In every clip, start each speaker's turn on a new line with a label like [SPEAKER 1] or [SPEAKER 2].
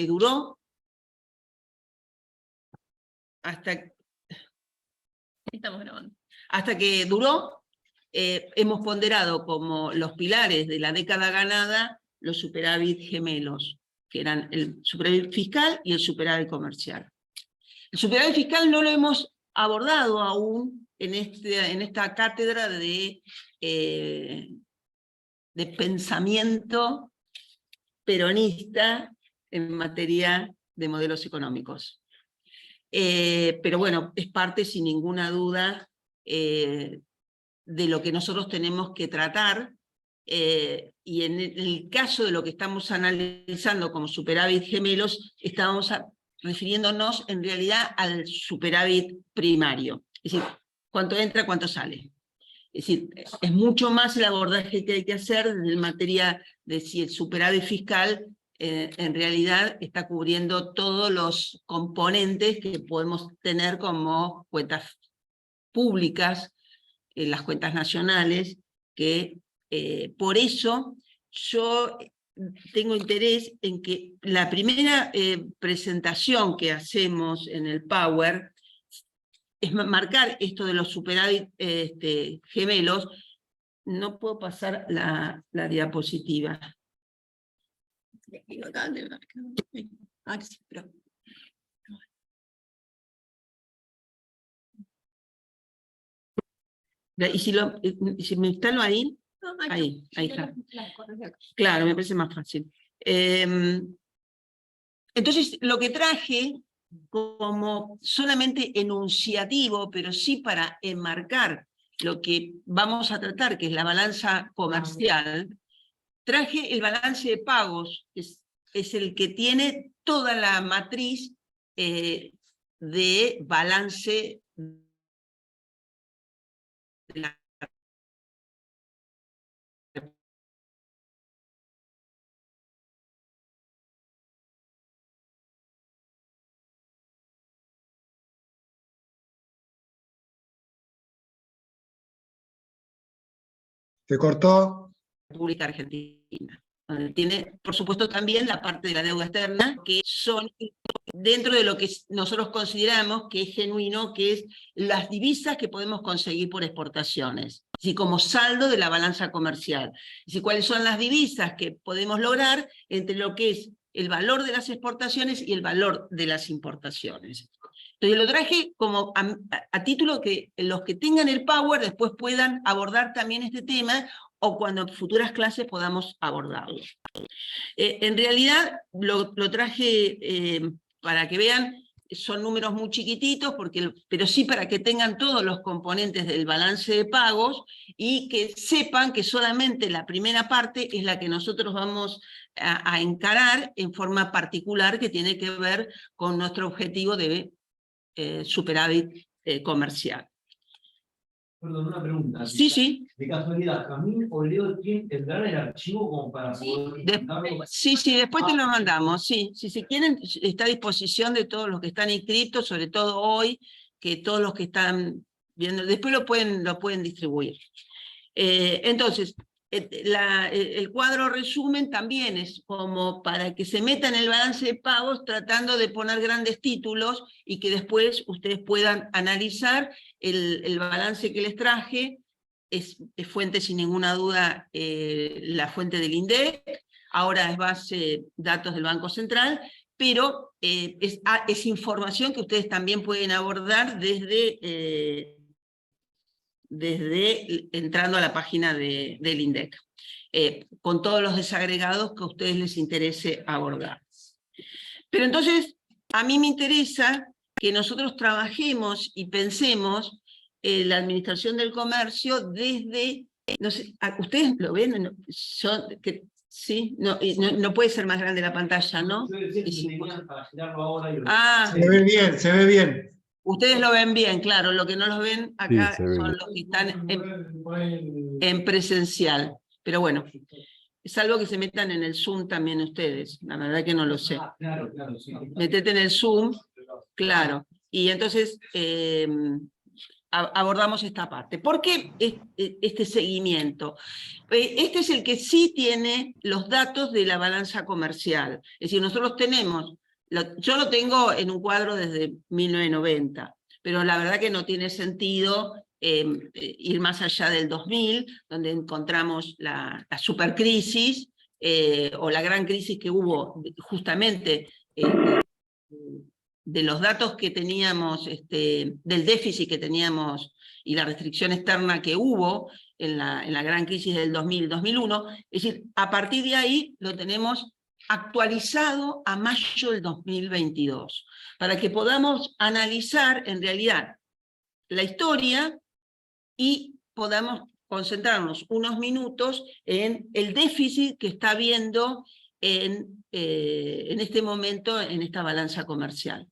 [SPEAKER 1] duró hasta...
[SPEAKER 2] Estamos grabando.
[SPEAKER 1] Hasta que duró, hemos ponderado como los pilares de la década ganada los superávit gemelos, que eran el superávit fiscal y el superávit comercial. El superávit fiscal no lo hemos abordado aún en esta cátedra de pensamiento peronista en materia de modelos económicos. Pero bueno, es parte sin ninguna duda de lo que nosotros tenemos que tratar, y en el caso de lo que estamos analizando como superávit gemelos, estamos refiriéndonos en realidad al superávit primario, es decir, cuánto entra, cuánto sale. Es decir, es mucho más el abordaje que hay que hacer en materia de si el superávit fiscal en realidad está cubriendo todos los componentes que podemos tener como cuentas públicas, las cuentas nacionales, que por eso yo tengo interés en que la primera presentación que hacemos en el Power es marcar esto de los superávit gemelos. No puedo pasar la diapositiva. Y si me instalo ahí,
[SPEAKER 2] No,
[SPEAKER 1] ahí está. Claro, me parece más fácil. Entonces, lo que traje como solamente enunciativo, pero sí para enmarcar lo que vamos a tratar, que es la balanza comercial, traje el balance de pagos, que es el que tiene toda la matriz de balance de la
[SPEAKER 3] ¿Se cortó?
[SPEAKER 1] República Argentina, donde tiene, por supuesto, también la parte de la deuda externa, que son dentro de lo que nosotros consideramos que es genuino, que es las divisas que podemos conseguir por exportaciones, así como saldo de la balanza comercial. Así, cuáles son las divisas que podemos lograr entre lo que es el valor de las exportaciones y el valor de las importaciones. Entonces lo traje como a título que los que tengan el Power después puedan abordar también este tema, o cuando en futuras clases podamos abordarlo. En realidad lo traje para que vean, son números muy chiquititos, pero sí para que tengan todos los componentes del balance de pagos y que sepan que solamente la primera parte es la que nosotros vamos a encarar en forma particular, que tiene que ver con nuestro objetivo de superávit comercial.
[SPEAKER 4] Perdón, una pregunta.
[SPEAKER 1] Sí, sí.
[SPEAKER 4] De casualidad, ¿Jamín o Leo tendrán el archivo como para poder presentarlo?
[SPEAKER 1] Sí, después te lo mandamos, sí. Si quieren, está a disposición de todos los que están inscritos, sobre todo hoy, que todos los que están viendo, después lo pueden distribuir. Entonces, el cuadro resumen también es como para que se metan en el balance de pagos tratando de poner grandes títulos y que después ustedes puedan analizar el balance que les traje. Es fuente sin ninguna duda la fuente del INDEC, ahora es base datos del Banco Central, pero es información que ustedes también pueden abordar desde entrando a la página del INDEC, con todos los desagregados que a ustedes les interese abordar. Pero entonces, a mí me interesa que nosotros trabajemos y pensemos la administración del comercio desde, no sé, ¿ustedes lo ven? Sí, no puede ser más grande la pantalla, ¿no?
[SPEAKER 4] Yo decía que tenían para girarlo ahora y
[SPEAKER 3] Se ve bien, se ve bien.
[SPEAKER 1] Ustedes lo ven bien, claro, lo que no los ven acá
[SPEAKER 5] Sí,
[SPEAKER 1] son los que están en presencial. Pero bueno, salvo que se metan en el Zoom también ustedes, la verdad que no lo sé.
[SPEAKER 4] Claro, sí.
[SPEAKER 1] Metete en el Zoom, claro. Y entonces, abordamos esta parte. ¿Por qué este seguimiento? Este es el que sí tiene los datos de la balanza comercial. Es decir, nosotros tenemos, yo lo tengo en un cuadro desde 1990, pero la verdad que no tiene sentido ir más allá del 2000, donde encontramos la supercrisis, o la gran crisis que hubo justamente de los datos que teníamos, del déficit que teníamos y la restricción externa que hubo en la gran crisis del 2000-2001, es decir, a partir de ahí lo tenemos actualizado a mayo del 2022, para que podamos analizar en realidad la historia y podamos concentrarnos unos minutos en el déficit que está habiendo en este momento en esta balanza comercial,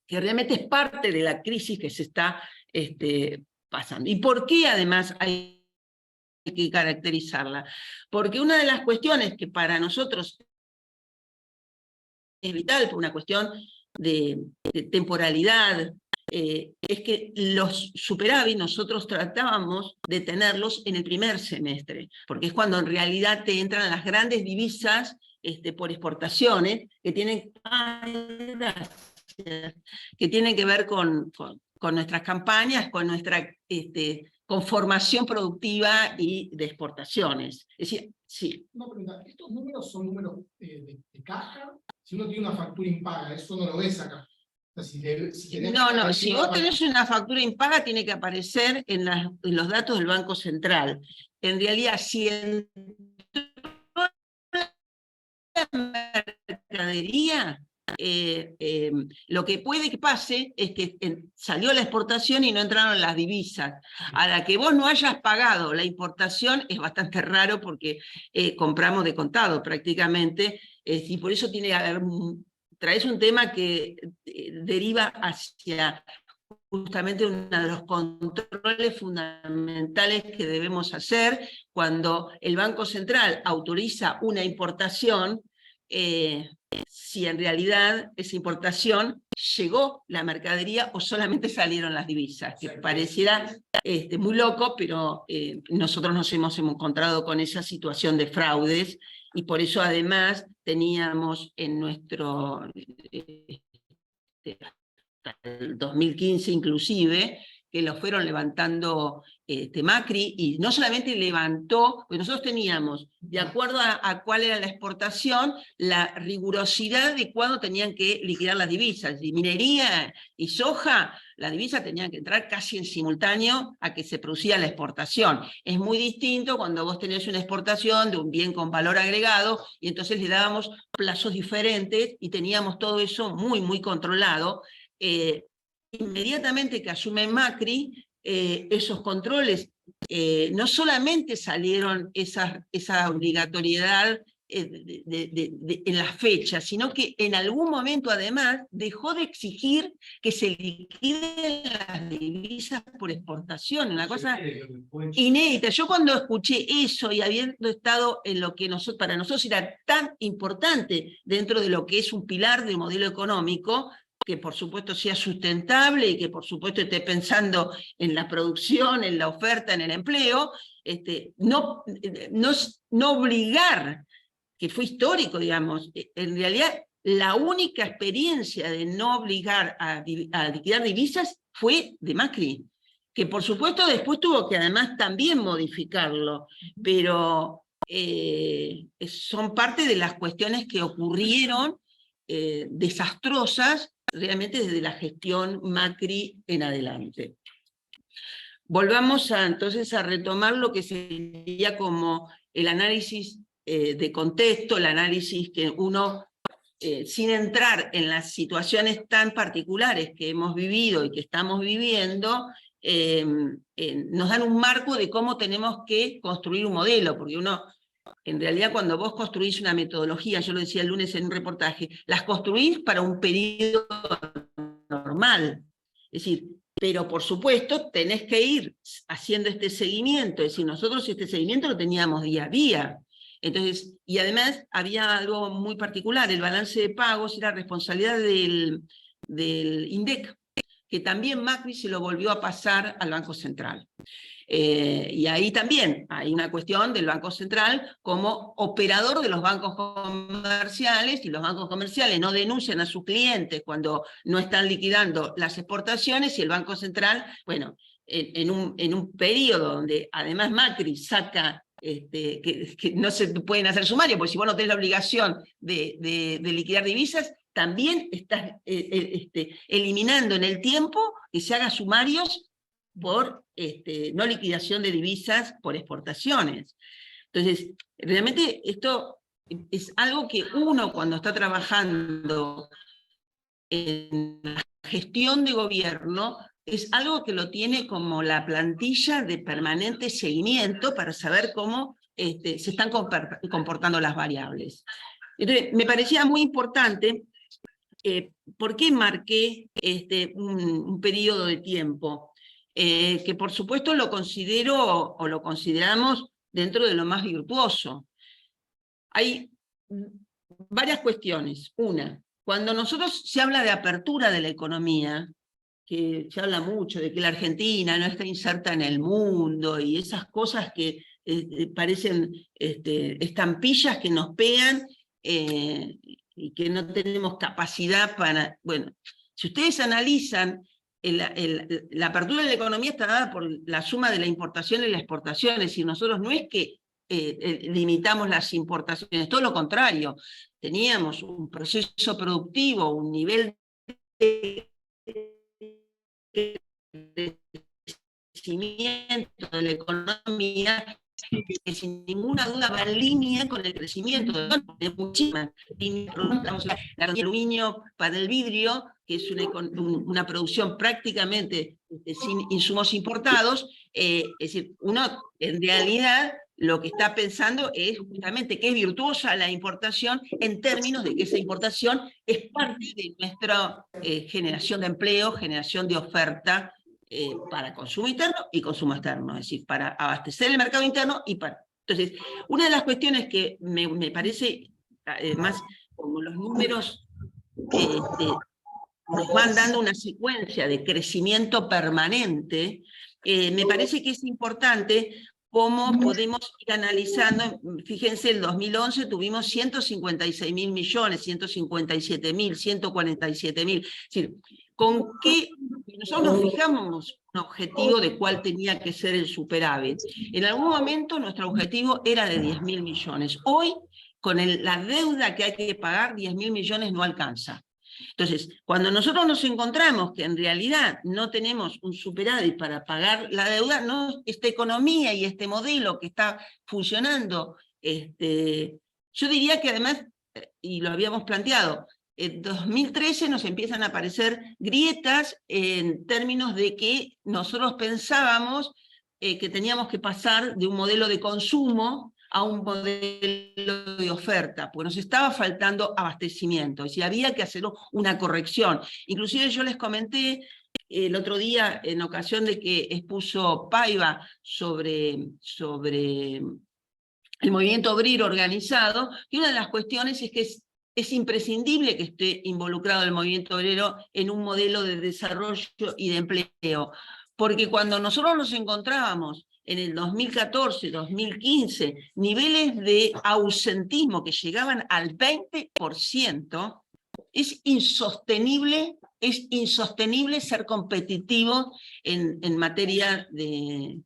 [SPEAKER 1] que realmente es parte de la crisis que se está pasando. ¿Y por qué además hay que caracterizarla? Porque una de las cuestiones que para nosotros es vital, por una cuestión de temporalidad, es que los superávit nosotros tratábamos de tenerlos en el primer semestre, porque es cuando en realidad te entran las grandes divisas por exportaciones que tienen que ver con nuestras campañas, con nuestra conformación productiva y de exportaciones. Es decir, sí.
[SPEAKER 5] Una pregunta, ¿estos números son números de caja? Si uno tiene una factura impaga, eso no lo ves acá. O sea,
[SPEAKER 1] Si vos tenés una factura impaga, tiene que aparecer en los datos del Banco Central. En realidad, si entró la mercadería, lo que puede que pase es que salió la exportación y no entraron las divisas. A la que vos no hayas pagado la importación es bastante raro, porque compramos de contado prácticamente, y por eso tiene que haber, traes un tema que deriva hacia justamente uno de los controles fundamentales que debemos hacer cuando el Banco Central autoriza una importación, si en realidad esa importación llegó la mercadería o solamente salieron las divisas, que pareciera muy loco, pero nosotros nos hemos encontrado con esa situación de fraudes, y por eso además teníamos en nuestro el 2015 inclusive, que lo fueron levantando Macri, y no solamente levantó, pues nosotros teníamos, de acuerdo a cuál era la exportación, la rigurosidad de cuándo tenían que liquidar las divisas. Y minería y soja, las divisas tenían que entrar casi en simultáneo a que se producía la exportación. Es muy distinto cuando vos tenés una exportación de un bien con valor agregado, y entonces le dábamos plazos diferentes y teníamos todo eso muy, muy controlado. Inmediatamente que asume Macri, esos controles, no solamente salieron esa obligatoriedad en la fecha, sino que en algún momento además dejó de exigir que se liquiden las divisas por exportación, una cosa inédita. Yo cuando escuché eso, y habiendo estado en lo que para nosotros era tan importante dentro de lo que es un pilar del modelo económico, que por supuesto sea sustentable y que por supuesto esté pensando en la producción, en la oferta, en el empleo, no obligar, que fue histórico, digamos. En realidad, la única experiencia de no obligar a liquidar divisas fue de Macri, que por supuesto después tuvo que además también modificarlo, pero son parte de las cuestiones que ocurrieron desastrosas realmente desde la gestión Macri en adelante. Volvamos entonces a retomar lo que sería como el análisis de contexto, el análisis que uno, sin entrar en las situaciones tan particulares que hemos vivido y que estamos viviendo, nos dan un marco de cómo tenemos que construir un modelo, porque uno, en realidad, cuando vos construís una metodología, yo lo decía el lunes en un reportaje, las construís para un periodo normal. Es decir, pero por supuesto tenés que ir haciendo este seguimiento. Es decir, nosotros este seguimiento lo teníamos día a día. Entonces, y además había algo muy particular, el balance de pagos era responsabilidad del INDEC. que también Macri se lo volvió a pasar al Banco Central. Y ahí también hay una cuestión del Banco Central como operador de los bancos comerciales, y los bancos comerciales no denuncian a sus clientes cuando no están liquidando las exportaciones, y el Banco Central, bueno, en un periodo donde además Macri saca que no se pueden hacer sumarios, porque si vos no tenés la obligación de liquidar divisas, también estás eliminando en el tiempo que se haga sumarios por no liquidación de divisas por exportaciones. Entonces, realmente esto es algo que uno cuando está trabajando en la gestión de gobierno, es algo que lo tiene como la plantilla de permanente seguimiento para saber cómo se están comportando las variables. Entonces, me parecía muy importante, ¿por qué marqué un periodo de tiempo? Que por supuesto lo considero o lo consideramos dentro de lo más virtuoso. Hay varias cuestiones. Una, cuando nosotros se habla de apertura de la economía, que se habla mucho de que la Argentina no está inserta en el mundo y esas cosas que parecen estampillas que nos pegan y que no tenemos capacidad para... Bueno, si ustedes analizan, la apertura de la economía está dada por la suma de la importación y la exportación, es decir, nosotros no es que limitamos las importaciones, todo lo contrario, teníamos un proceso productivo, un nivel de crecimiento de la economía que sin ninguna duda va en línea con el crecimiento de muchísimas líneas. El aluminio para el vidrio, que es una producción prácticamente sin insumos importados, es decir, uno en realidad lo que está pensando es justamente que es virtuosa la importación en términos de que esa importación es parte de nuestra generación de empleo, generación de oferta para consumo interno y consumo externo, es decir, para abastecer el mercado interno y para... Entonces, una de las cuestiones que me parece, además, como los números nos van dando una secuencia de crecimiento permanente, me parece que es importante cómo podemos ir analizando. Fíjense, en 2011 tuvimos 156.000 millones, 157.000, 147.000. Es decir, ¿con qué? Nosotros nos fijamos un objetivo de cuál tenía que ser el superávit. En algún momento nuestro objetivo era de 10.000 millones. Hoy, con la deuda que hay que pagar, 10.000 millones no alcanza. Entonces, cuando nosotros nos encontramos que en realidad no tenemos un superávit para pagar la deuda, no, esta economía y este modelo que está funcionando, yo diría que además, y lo habíamos planteado, en 2013 nos empiezan a aparecer grietas en términos de que nosotros pensábamos que teníamos que pasar de un modelo de consumo a un modelo de oferta, porque nos estaba faltando abastecimiento, es decir, había que hacer una corrección. Inclusive yo les comenté el otro día, en ocasión de que expuso Paiva sobre el movimiento obrero organizado, que una de las cuestiones es que es imprescindible que esté involucrado el movimiento obrero en un modelo de desarrollo y de empleo, porque cuando nosotros nos encontrábamos en el 2014, 2015, niveles de ausentismo que llegaban al 20%, es insostenible ser competitivo en materia de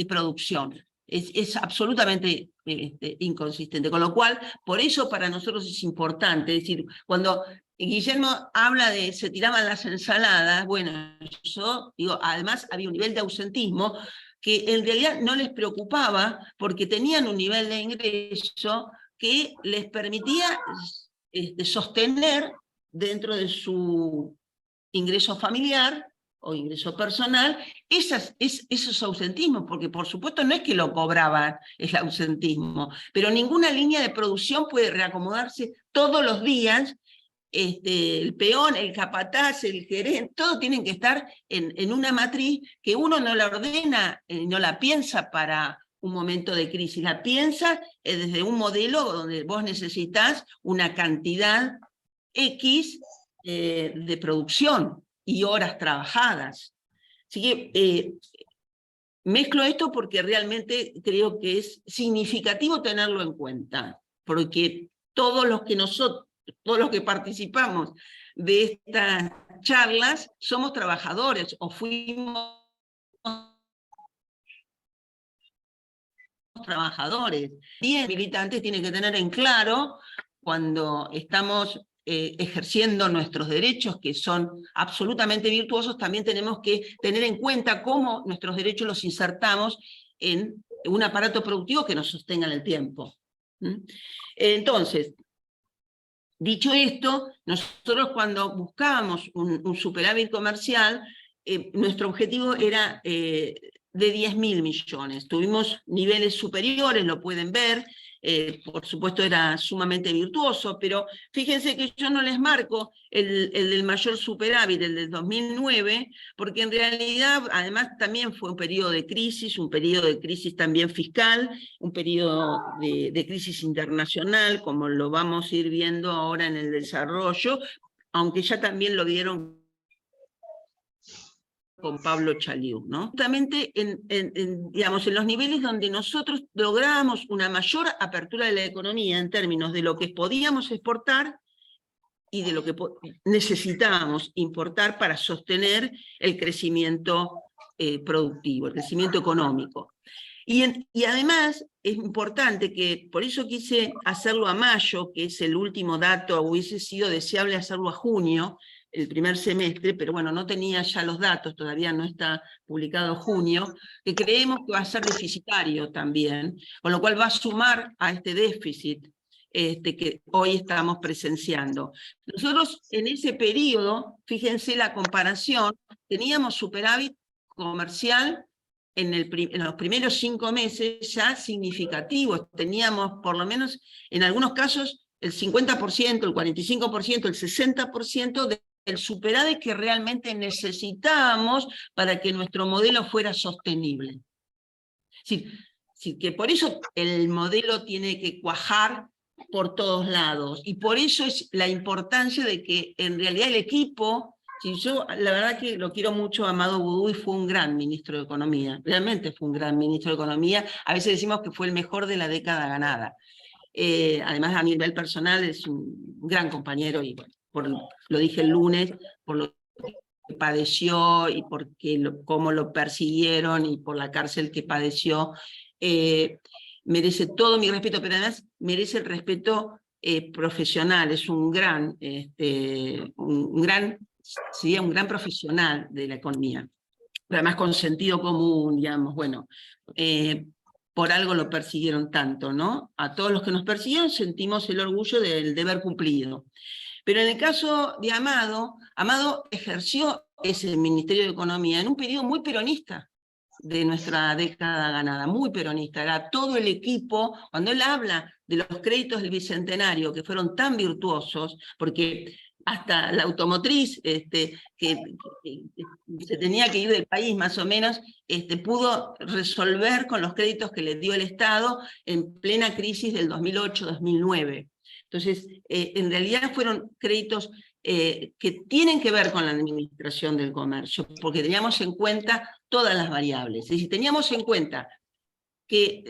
[SPEAKER 1] producción. Es absolutamente inconsistente, con lo cual, por eso para nosotros es importante, es decir, cuando Guillermo habla de se tiraban las ensaladas, bueno, yo digo, además había un nivel de ausentismo que en realidad no les preocupaba porque tenían un nivel de ingreso que les permitía sostener dentro de su ingreso familiar o ingreso personal esos ausentismos, porque por supuesto no es que lo cobraban el ausentismo, pero ninguna línea de producción puede reacomodarse todos los días. El peón, el capataz, el gerente, todos tienen que estar en una matriz que uno no la ordena, no la piensa para un momento de crisis, la piensa desde un modelo donde vos necesitas una cantidad X de producción. y horas trabajadas. Así que mezclo esto porque realmente creo que es significativo tenerlo en cuenta, porque todos los que participamos de estas charlas somos trabajadores o fuimos trabajadores. Bien, militantes tienen que tener en claro cuando estamos ejerciendo nuestros derechos, que son absolutamente virtuosos, también tenemos que tener en cuenta cómo nuestros derechos los insertamos en un aparato productivo que nos sostenga en el tiempo. Entonces, dicho esto, nosotros cuando buscábamos un superávit comercial, nuestro objetivo era de 10.000 millones. Tuvimos niveles superiores, lo pueden ver, por supuesto era sumamente virtuoso, pero fíjense que yo no les marco el del mayor superávit, el del 2009, porque en realidad además también fue un periodo de crisis también fiscal, un periodo de crisis internacional, como lo vamos a ir viendo ahora en el desarrollo, aunque ya también lo vieron con Pablo Chaliú, ¿no? Justamente digamos, en los niveles donde nosotros logramos una mayor apertura de la economía en términos de lo que podíamos exportar y de lo que necesitábamos importar para sostener el crecimiento productivo, el crecimiento económico. Y además es importante que, por eso quise hacerlo a mayo, que es el último dato, hubiese sido deseable hacerlo a junio, el primer semestre, pero bueno, no tenía ya los datos, todavía no está publicado junio, que creemos que va a ser deficitario también, con lo cual va a sumar a este déficit que hoy estamos presenciando. Nosotros en ese periodo, fíjense la comparación, teníamos superávit comercial en los primeros 5 meses ya significativos, teníamos por lo menos en algunos casos el 50%, el 45%, el 60% del superávit que realmente necesitábamos para que nuestro modelo fuera sostenible. Que por eso el modelo tiene que cuajar por todos lados, y por eso es la importancia de que en realidad el equipo, yo la verdad que lo quiero mucho a Amado Buduy, fue un gran ministro de Economía, realmente fue un gran ministro de Economía, a veces decimos que fue el mejor de la década ganada. Además a nivel personal es un gran compañero, y bueno, lo dije el lunes, por lo que padeció y cómo lo persiguieron y por la cárcel que padeció, merece todo mi respeto, pero además merece el respeto profesional, es sería un gran profesional de la economía, pero además con sentido común, digamos, bueno, por algo lo persiguieron tanto, ¿no? A todos los que nos persiguieron sentimos el orgullo del deber cumplido. Pero en el caso de Amado, Amado ejerció ese Ministerio de Economía en un periodo muy peronista de nuestra década ganada, muy peronista, era todo el equipo, cuando él habla de los créditos del Bicentenario, que fueron tan virtuosos, porque hasta la automotriz, que se tenía que ir del país más o menos, pudo resolver con los créditos que le dio el Estado en plena crisis del 2008-2009. Entonces, en realidad fueron créditos que tienen que ver con la administración del comercio, porque teníamos en cuenta todas las variables. Es decir, teníamos en cuenta que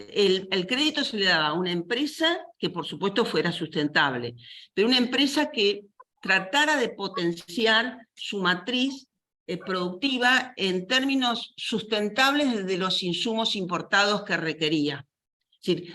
[SPEAKER 1] el crédito se le daba a una empresa que por supuesto fuera sustentable, pero una empresa que tratara de potenciar su matriz productiva en términos sustentables desde los insumos importados que requería. Es decir,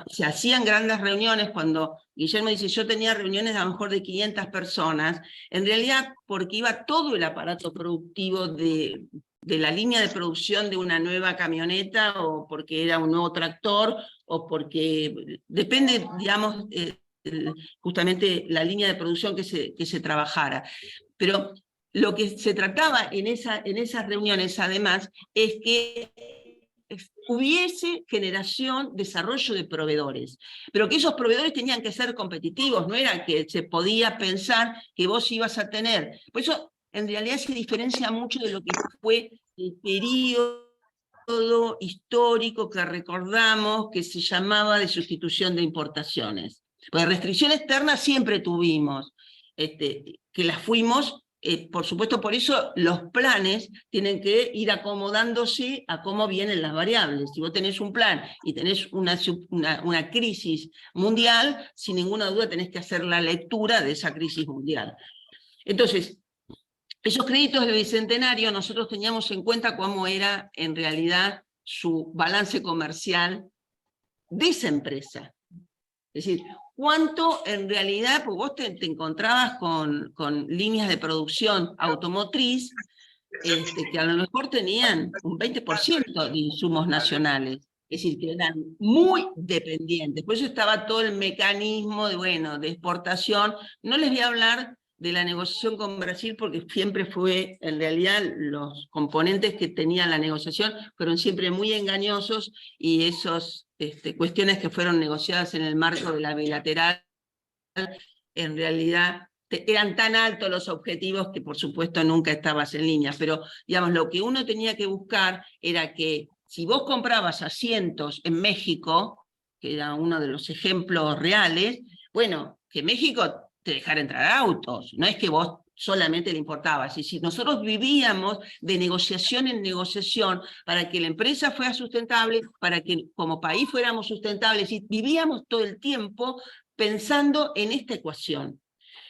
[SPEAKER 1] se hacían grandes reuniones, cuando Guillermo dice, yo tenía reuniones a lo mejor de 500 personas, en realidad porque iba todo el aparato productivo de la línea de producción de una nueva camioneta, o porque era un nuevo tractor, o porque depende, digamos, justamente la línea de producción que se trabajara. Pero lo que se trataba en esas reuniones, además, es que hubiese generación, desarrollo de proveedores, pero que esos proveedores tenían que ser competitivos, no era que se podía pensar que vos ibas a tener. Por eso, en realidad, se diferencia mucho de lo que fue el periodo histórico que recordamos, que se llamaba de sustitución de importaciones. Pues restricción externa siempre tuvimos, que las fuimos por supuesto, por eso los planes tienen que ir acomodándose a cómo vienen las variables. Si vos tenés un plan y tenés una crisis mundial, sin ninguna duda tenés que hacer la lectura de esa crisis mundial. Entonces, esos créditos del Bicentenario nosotros teníamos en cuenta cómo era en realidad su balance comercial de esa empresa. Es decir, cuánto en realidad, pues vos te encontrabas con líneas de producción automotriz que a lo mejor tenían un 20% de insumos nacionales. Es decir, que eran muy dependientes. Por eso estaba todo el mecanismo de exportación. No les voy a hablar de la negociación con Brasil, porque siempre fue, en realidad, los componentes que tenía la negociación fueron siempre muy engañosos, y esas cuestiones que fueron negociadas en el marco de la bilateral, en realidad eran tan altos los objetivos que por supuesto nunca estabas en línea, pero digamos, lo que uno tenía que buscar era que si vos comprabas asientos en México, que era uno de los ejemplos reales, bueno, que México te dejara entrar autos, no es que vos solamente le importaba. Es decir, nosotros vivíamos de negociación en negociación para que la empresa fuera sustentable, para que como país fuéramos sustentables, y vivíamos todo el tiempo pensando en esta ecuación.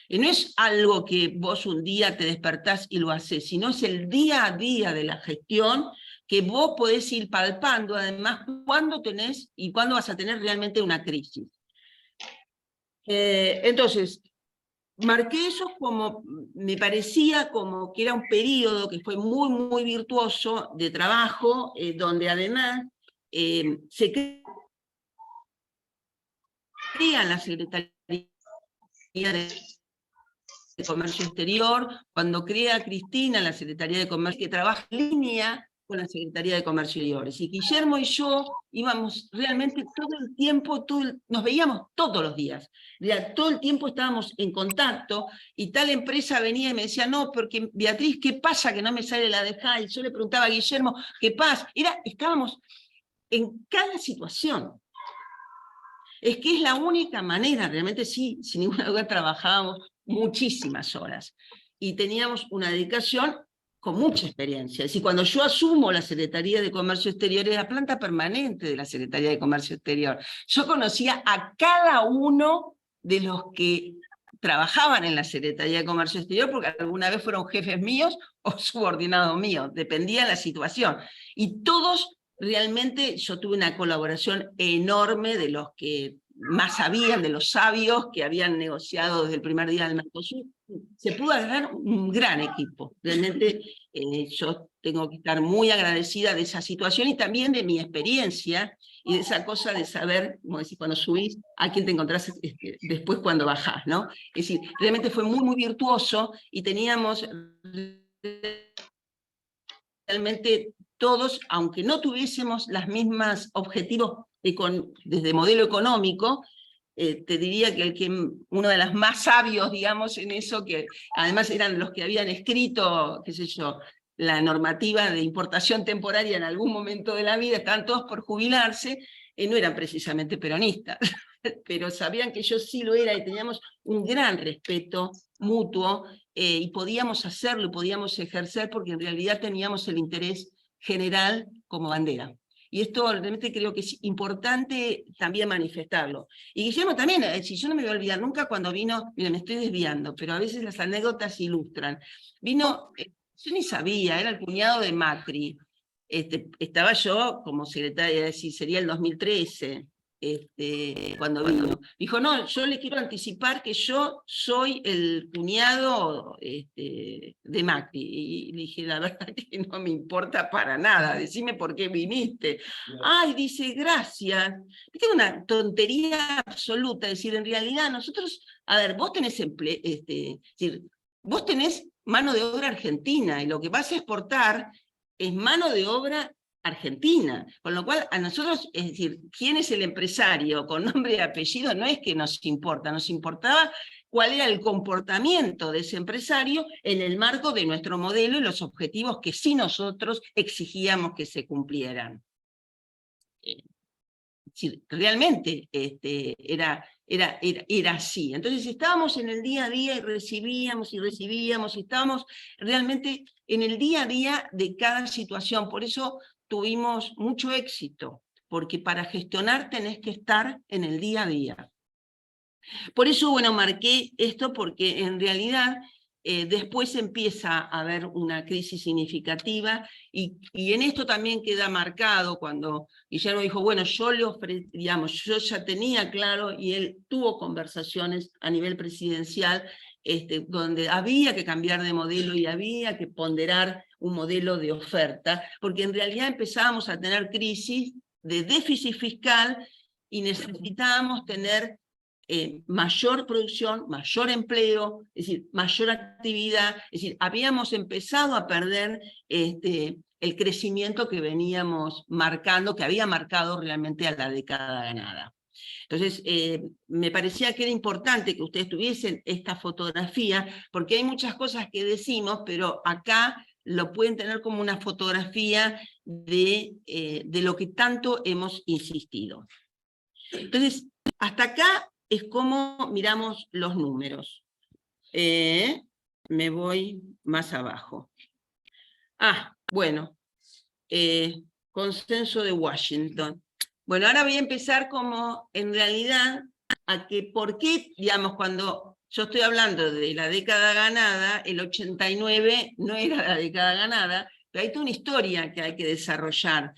[SPEAKER 1] Y no es algo que vos un día te despertás y lo haces, sino es el día a día de la gestión que vos podés ir palpando, además, cuándo tenés y cuándo vas a tener realmente una crisis. Entonces, marqué eso como, me parecía como que era un periodo que fue muy, muy virtuoso de trabajo, donde además se crea la Secretaría de Comercio Exterior, cuando crea Cristina la Secretaría de Comercio, que trabaja en línea con la Secretaría de Comercio Exteriores. Y Guillermo y yo íbamos realmente todo el tiempo, nos veíamos todos los días. Todo el tiempo estábamos en contacto, y tal empresa venía y me decía, no, porque Beatriz, ¿qué pasa que no me sale la de Jai? Yo le preguntaba a Guillermo, ¿qué pasa? Estábamos en cada situación. Es que es la única manera, realmente sí, sin ninguna duda trabajábamos muchísimas horas, y teníamos una dedicación con mucha experiencia. Es decir, cuando yo asumo la Secretaría de Comercio Exterior, era planta permanente de la Secretaría de Comercio Exterior. Yo conocía a cada uno de los que trabajaban en la Secretaría de Comercio Exterior, porque alguna vez fueron jefes míos o subordinados míos, dependía de la situación. Y todos, realmente, yo tuve una colaboración enorme de los que más sabían, de los sabios que habían negociado desde el primer día del Mercosur. Se pudo agarrar un gran equipo. Realmente yo tengo que estar muy agradecida de esa situación, y también de mi experiencia, y de esa cosa de saber, como decís, cuando subís, a quién te encontrás después cuando bajás, ¿no? Es decir, realmente fue muy, muy virtuoso, y teníamos realmente todos, aunque no tuviésemos los mismos objetivos desde modelo económico, te diría que uno de los más sabios, digamos, en eso, que además eran los que habían escrito, qué sé yo, la normativa de importación temporaria en algún momento de la vida, estaban todos por jubilarse, no eran precisamente peronistas, pero sabían que yo sí lo era, y teníamos un gran respeto mutuo, y podíamos hacerlo, y podíamos ejercer, porque en realidad teníamos el interés general como bandera. Y esto realmente creo que es importante también manifestarlo. Y Guillermo también, si yo no me voy a olvidar nunca cuando vino, mira, me estoy desviando, pero a veces las anécdotas ilustran. Vino, yo ni sabía, era el cuñado de Macri. Estaba yo como secretaria, sería el 2013, cuando vino. Dijo, no, yo le quiero anticipar que yo soy el cuñado de Macri. Y le dije, la verdad que no me importa para nada, decime por qué viniste. Ay, dice, gracias. Es una tontería absoluta, es decir, en realidad nosotros, a ver, vos tenés vos tenés mano de obra argentina, y lo que vas a exportar es mano de obra argentina, con lo cual a nosotros, es decir, quién es el empresario con nombre y apellido no es que nos importa, nos importaba cuál era el comportamiento de ese empresario en el marco de nuestro modelo y los objetivos que sí nosotros exigíamos que se cumplieran. decir, realmente era así. Entonces estábamos en el día a día y recibíamos, y estábamos realmente en el día a día de cada situación. Por eso tuvimos mucho éxito, porque para gestionar tenés que estar en el día a día. Por eso, bueno, marqué esto porque en realidad después empieza a haber una crisis significativa y en esto también queda marcado cuando Guillermo dijo, bueno, yo le ofrecí, digamos, yo ya tenía claro y él tuvo conversaciones a nivel presidencial donde había que cambiar de modelo y había que ponderar un modelo de oferta, porque en realidad empezábamos a tener crisis de déficit fiscal y necesitábamos tener mayor producción, mayor empleo, es decir, mayor actividad, es decir, habíamos empezado a perder el crecimiento que veníamos marcando, que había marcado realmente a la década ganada. Entonces, me parecía que era importante que ustedes tuviesen esta fotografía, porque hay muchas cosas que decimos, pero acá lo pueden tener como una fotografía de lo que tanto hemos insistido. Entonces, hasta acá es como miramos los números. Me voy más abajo. Bueno, consenso de Washington. Bueno, ahora voy a empezar como, en realidad, a que por qué, digamos, cuando yo estoy hablando de la década ganada, el 89 no era la década ganada, pero hay toda una historia que hay que desarrollar.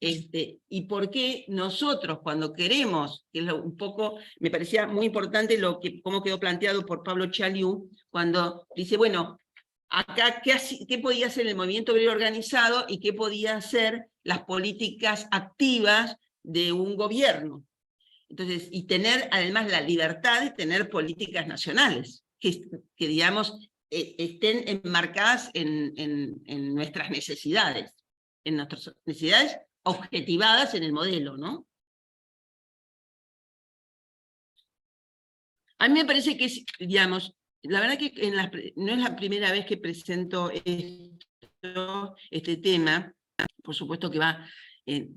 [SPEAKER 1] Y por qué nosotros cuando queremos, que es un poco, me parecía muy importante cómo quedó planteado por Pablo Chaliú, cuando dice, bueno, acá ¿qué podía hacer el movimiento obrero organizado y qué podía hacer las políticas activas de un gobierno? Entonces, y tener además la libertad de tener políticas nacionales, que digamos, estén enmarcadas en nuestras necesidades objetivadas en el modelo, ¿no? A mí me parece que es, digamos, la verdad que no es la primera vez que presento este tema, por supuesto que va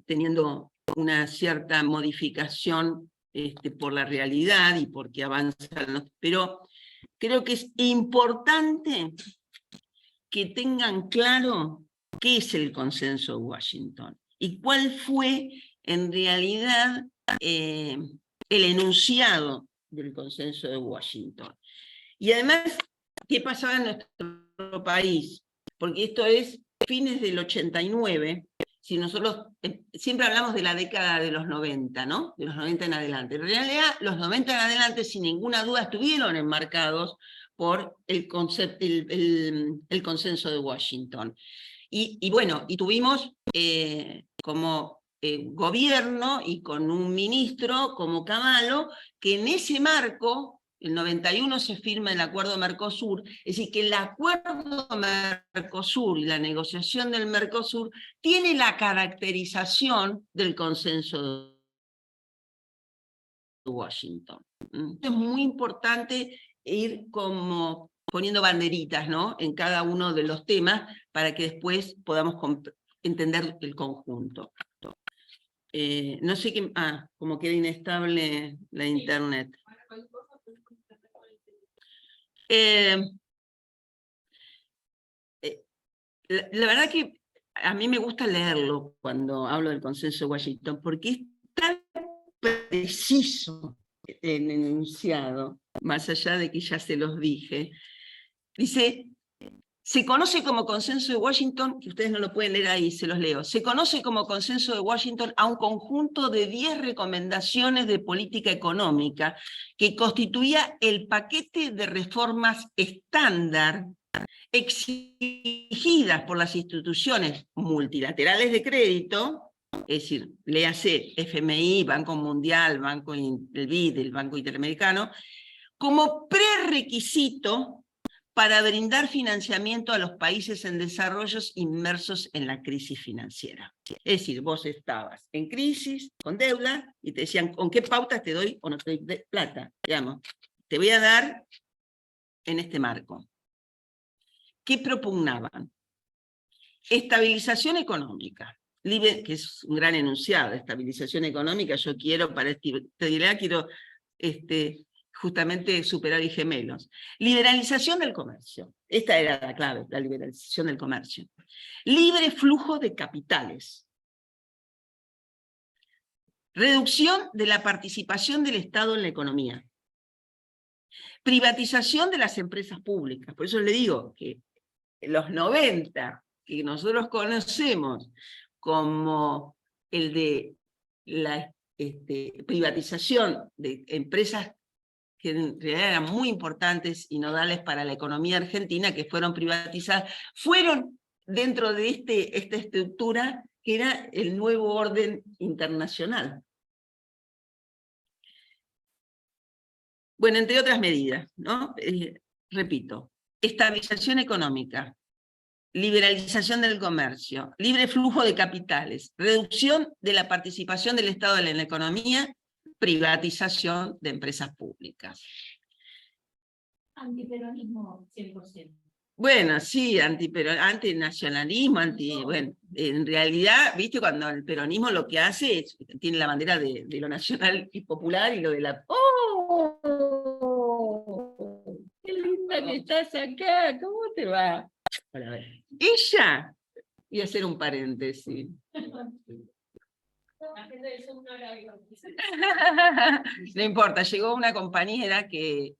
[SPEAKER 1] teniendo una cierta modificación por la realidad y porque avanzan, pero creo que es importante que tengan claro qué es el consenso de Washington y cuál fue en realidad el enunciado del consenso de Washington. Y además, ¿qué pasaba en nuestro país? Porque esto es fines del 89, si nosotros siempre hablamos de la década de los 90, ¿no? De los 90 en adelante. En realidad, los 90 en adelante, sin ninguna duda, estuvieron enmarcados por el consenso de Washington. Y bueno, y tuvimos como gobierno y con un ministro como Cavallo, que en ese marco, el 91 se firma el acuerdo Mercosur, es decir, que el acuerdo Mercosur y la negociación del Mercosur tiene la caracterización del consenso de Washington. Es muy importante ir como poniendo banderitas, ¿no?, en cada uno de los temas para que después podamos entender el conjunto. No sé qué... como queda inestable la internet. La verdad que a mí me gusta leerlo cuando hablo del consenso de Washington, porque es tan preciso el enunciado, más allá de que ya se los dije. Dice, se conoce como consenso de Washington, que ustedes no lo pueden leer ahí, se los leo. Se conoce como consenso de Washington a un conjunto de 10 recomendaciones de política económica que constituía el paquete de reformas estándar exigidas por las instituciones multilaterales de crédito, es decir, léase FMI, Banco Mundial, el BID, el Banco Interamericano, como prerequisito para brindar financiamiento a los países en desarrollo inmersos en la crisis financiera. Es decir, vos estabas en crisis, con deuda, y te decían, ¿con qué pautas te doy o no te doy plata? Digamos, te voy a dar en este marco. ¿Qué propugnaban? Estabilización económica, que es un gran enunciado de estabilización económica, yo quiero, para esta quiero justamente superar y gemelos. Liberalización del comercio. Esta era la clave, la liberalización del comercio. Libre flujo de capitales. Reducción de la participación del Estado en la economía. Privatización de las empresas públicas. Por eso le digo que los 90, que nosotros conocemos como el de la privatización de empresas que en realidad eran muy importantes y nodales para la economía argentina, que fueron privatizadas, fueron dentro de esta estructura que era el nuevo orden internacional. Bueno, entre otras medidas, ¿no? Repito, estabilización económica, liberalización del comercio, libre flujo de capitales, reducción de la participación del Estado en la economía, privatización de empresas públicas.
[SPEAKER 2] Antiperonismo 100%.
[SPEAKER 1] Bueno, sí, antinacionalismo, bueno, en realidad, viste, cuando el peronismo lo que hace es, tiene la bandera de lo nacional y popular y lo de la... ¡Oh! ¡Qué linda que estás acá! ¿Cómo te va? Bueno, a ver. Ella, voy a hacer un paréntesis. No importa, llegó una compañera que,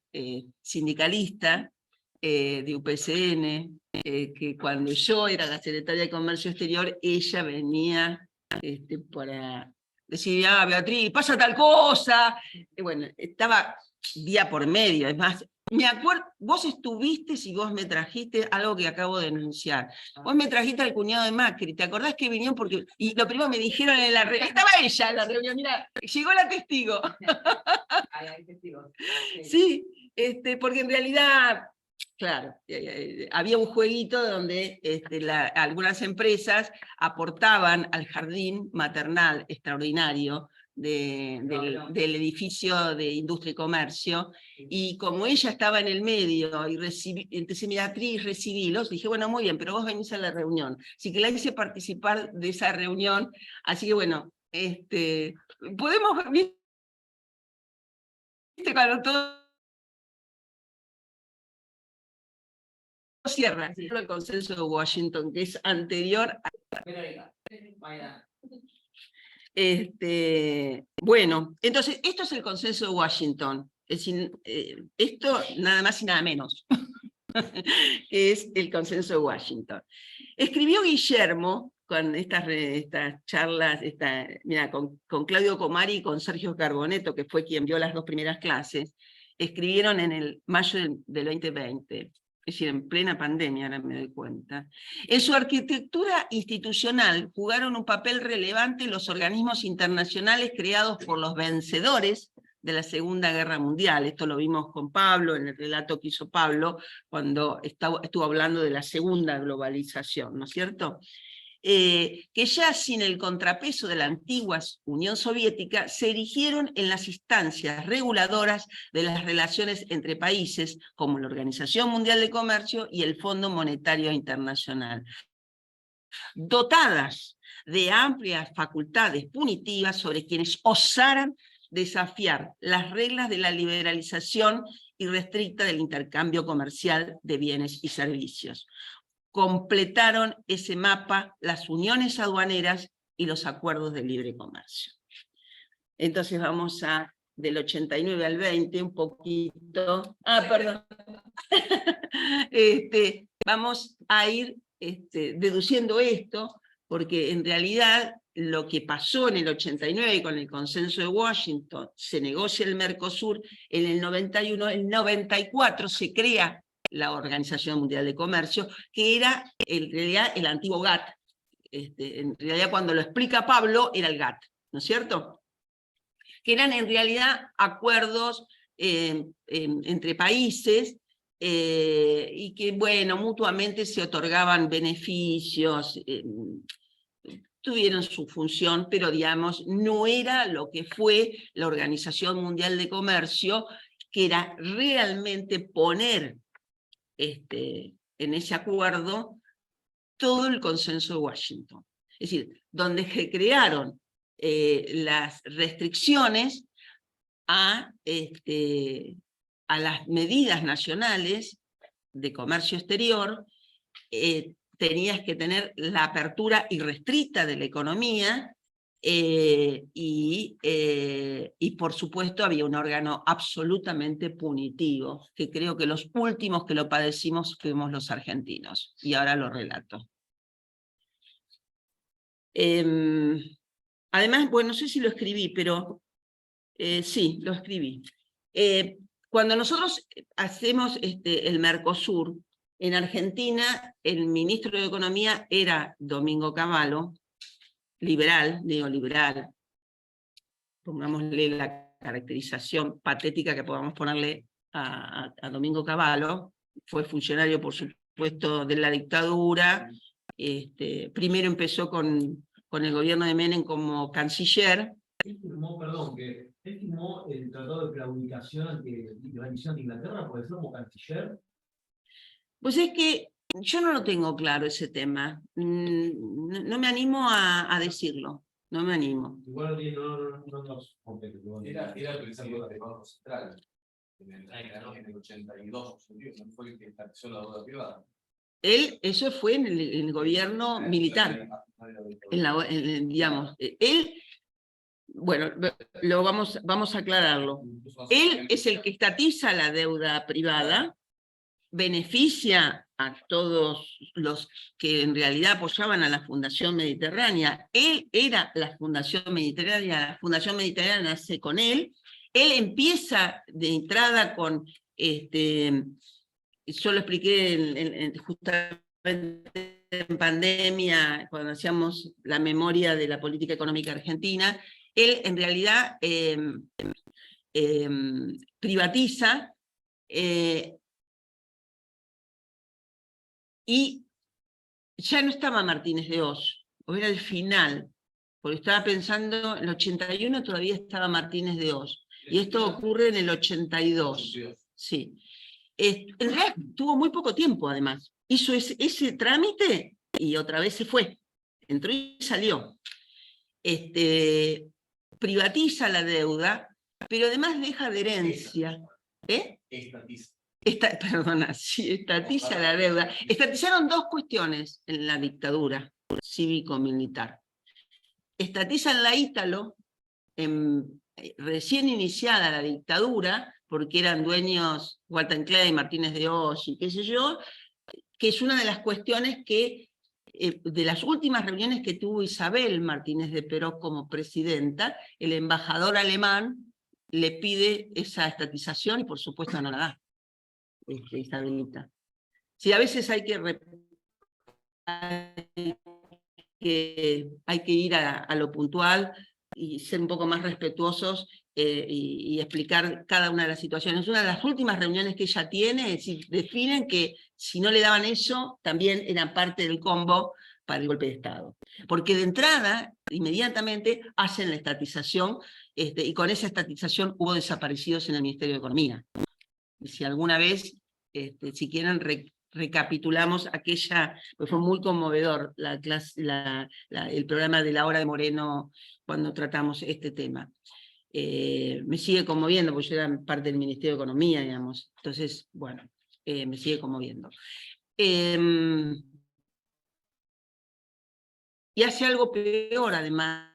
[SPEAKER 1] sindicalista, de UPCN, que cuando yo era la secretaria de Comercio Exterior, ella venía para decir, Beatriz, pasa tal cosa. Bueno, estaba día por medio, es más, me acuerdo, vos estuviste y vos me trajiste algo que acabo de denunciar. Vos me trajiste al cuñado de Macri, ¿te acordás que vinieron? Porque, y lo primero me dijeron en la reunión, estaba ella en la reunión, mira, llegó la testigo.
[SPEAKER 6] Hay testigos.
[SPEAKER 1] Sí, porque en realidad, claro, había un jueguito donde algunas empresas aportaban al jardín maternal extraordinario del edificio de Industria y Comercio, y como ella estaba en el medio, y entonces Beatriz, recibílos, dije, bueno, muy bien, pero vos venís a la reunión. Así que la hice participar de esa reunión, así que bueno, podemos, viste, cuando todo cierra, el consenso de Washington, que es anterior a... Bueno, entonces, esto es el consenso de Washington. Es decir, esto nada más y nada menos, que es el consenso de Washington. Escribió Guillermo, con estas charlas, mira, con Claudio Comari y con Sergio Carboneto, que fue quien vio las dos primeras clases, escribieron en el mayo del 2020, es decir, en plena pandemia, ahora me doy cuenta. En su arquitectura institucional jugaron un papel relevante los organismos internacionales creados por los vencedores de la Segunda Guerra Mundial. Esto lo vimos con Pablo, en el relato que hizo Pablo, cuando estuvo hablando de la segunda globalización, ¿no es cierto? Que ya sin el contrapeso de la antigua Unión Soviética, se erigieron en las instancias reguladoras de las relaciones entre países, como la Organización Mundial de Comercio y el Fondo Monetario Internacional, dotadas de amplias facultades punitivas sobre quienes osaran desafiar las reglas de la liberalización irrestricta del intercambio comercial de bienes y servicios. Completaron ese mapa las uniones aduaneras y los acuerdos de libre comercio. Entonces vamos del 89 al 20, un poquito... perdón. Vamos a ir deduciendo esto, porque en realidad lo que pasó en el 89 con el consenso de Washington, se negocia el Mercosur, en el 91, el 94 se crea la Organización Mundial de Comercio, que era en realidad el antiguo GATT. En realidad cuando lo explica Pablo era el GATT, ¿no es cierto? Que eran en realidad acuerdos entre países y que, bueno, mutuamente se otorgaban beneficios, tuvieron su función, pero digamos, no era lo que fue la Organización Mundial de Comercio, que era realmente poner en ese acuerdo todo el consenso de Washington. Es decir, donde se crearon las restricciones a las medidas nacionales de comercio exterior, tenías que tener la apertura irrestricta de la economía, y por supuesto había un órgano absolutamente punitivo, que creo que los últimos que lo padecimos fuimos los argentinos, y ahora lo relato. Además, bueno, no sé si lo escribí, pero sí, lo escribí. Cuando nosotros hacemos el Mercosur, en Argentina el ministro de Economía era Domingo Cavallo, liberal, neoliberal, pongámosle la caracterización patética que podamos ponerle a Domingo Cavallo. Fue funcionario, por supuesto, de la dictadura. Primero empezó con el gobierno de Menem como canciller.
[SPEAKER 4] Él firmó, perdón, que él firmó el Tratado de Claudicación ante la invasión de Inglaterra, por eso como canciller.
[SPEAKER 1] Pues es que yo no lo tengo claro ese tema. No me animo a decirlo. No me animo.
[SPEAKER 4] Igual no nos compete.
[SPEAKER 7] Era presidente del Banco Central. En el 82, ¿no fue el que estableció la deuda privada?
[SPEAKER 1] Eso fue en el gobierno militar. Digamos, él, bueno, vamos a aclararlo. Él es el que estatiza la deuda privada, beneficia a todos los que en realidad apoyaban a la Fundación Mediterránea. Él era la Fundación Mediterránea, la Fundación Mediterránea nace con él. Él empieza de entrada con, yo lo expliqué justamente en pandemia, cuando hacíamos la memoria de la política económica argentina. Él en realidad privatiza, y ya no estaba Martínez de Oz, o era el final, porque estaba pensando, en el 81 todavía estaba Martínez de Oz, y esto ocurre en el 82. Sí. En realidad tuvo muy poco tiempo, además. Hizo ese trámite y otra vez se fue. Entró y salió. Privatiza la deuda, pero además deja de herencia. Estatiza la deuda. Estatizaron dos cuestiones en la dictadura cívico-militar. Estatizan la Ítalo, recién iniciada la dictadura, porque eran dueños Walter Clay, Martínez de Oz y qué sé yo, que es una de las cuestiones que, de las últimas reuniones que tuvo Isabel Martínez de Perón como presidenta, el embajador alemán le pide esa estatización y por supuesto no la da. Isabelita. Sí, a veces hay que ir a lo puntual y ser un poco más respetuosos, y explicar cada una de las situaciones. Una de las últimas reuniones que ella tiene, es decir, definen que si no le daban eso, también eran parte del combo para el golpe de Estado. Porque de entrada, inmediatamente, hacen la estatización, y con esa estatización hubo desaparecidos en el Ministerio de Economía. Y si alguna vez, si quieren, recapitulamos aquella, pues fue muy conmovedor el programa de La Hora de Moreno cuando tratamos este tema. Me sigue conmoviendo, porque yo era parte del Ministerio de Economía, digamos. Entonces, bueno, me sigue conmoviendo. Y hace algo peor, además,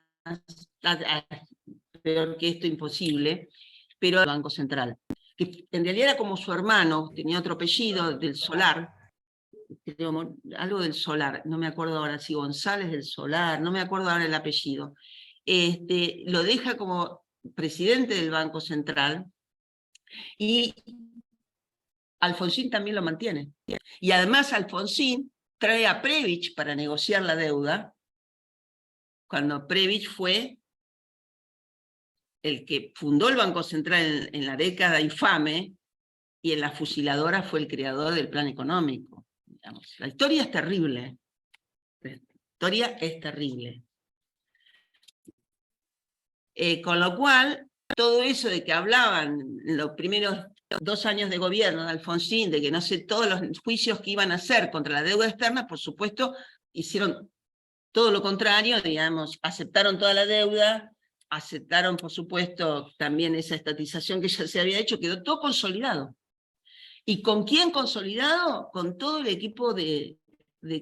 [SPEAKER 1] peor que esto, imposible, pero el Banco Central, que en realidad era como su hermano, tenía otro apellido, del Solar, algo del Solar, no me acuerdo ahora si González del Solar, no me acuerdo ahora el apellido. Lo deja como presidente del Banco Central, y Alfonsín también lo mantiene. Y además Alfonsín trae a Prebisch para negociar la deuda, cuando Prebisch fue el que fundó el Banco Central en la década infame, y en la fusiladora fue el creador del plan económico. Digamos. La historia es terrible. La historia es terrible. Con lo cual, todo eso de que hablaban los primeros 2 años de gobierno de Alfonsín, de que no sé, todos los juicios que iban a hacer contra la deuda externa, por supuesto, hicieron todo lo contrario, digamos, aceptaron toda la deuda, aceptaron, por supuesto, también esa estatización que ya se había hecho, quedó todo consolidado. ¿Y con quién consolidado? Con todo el equipo de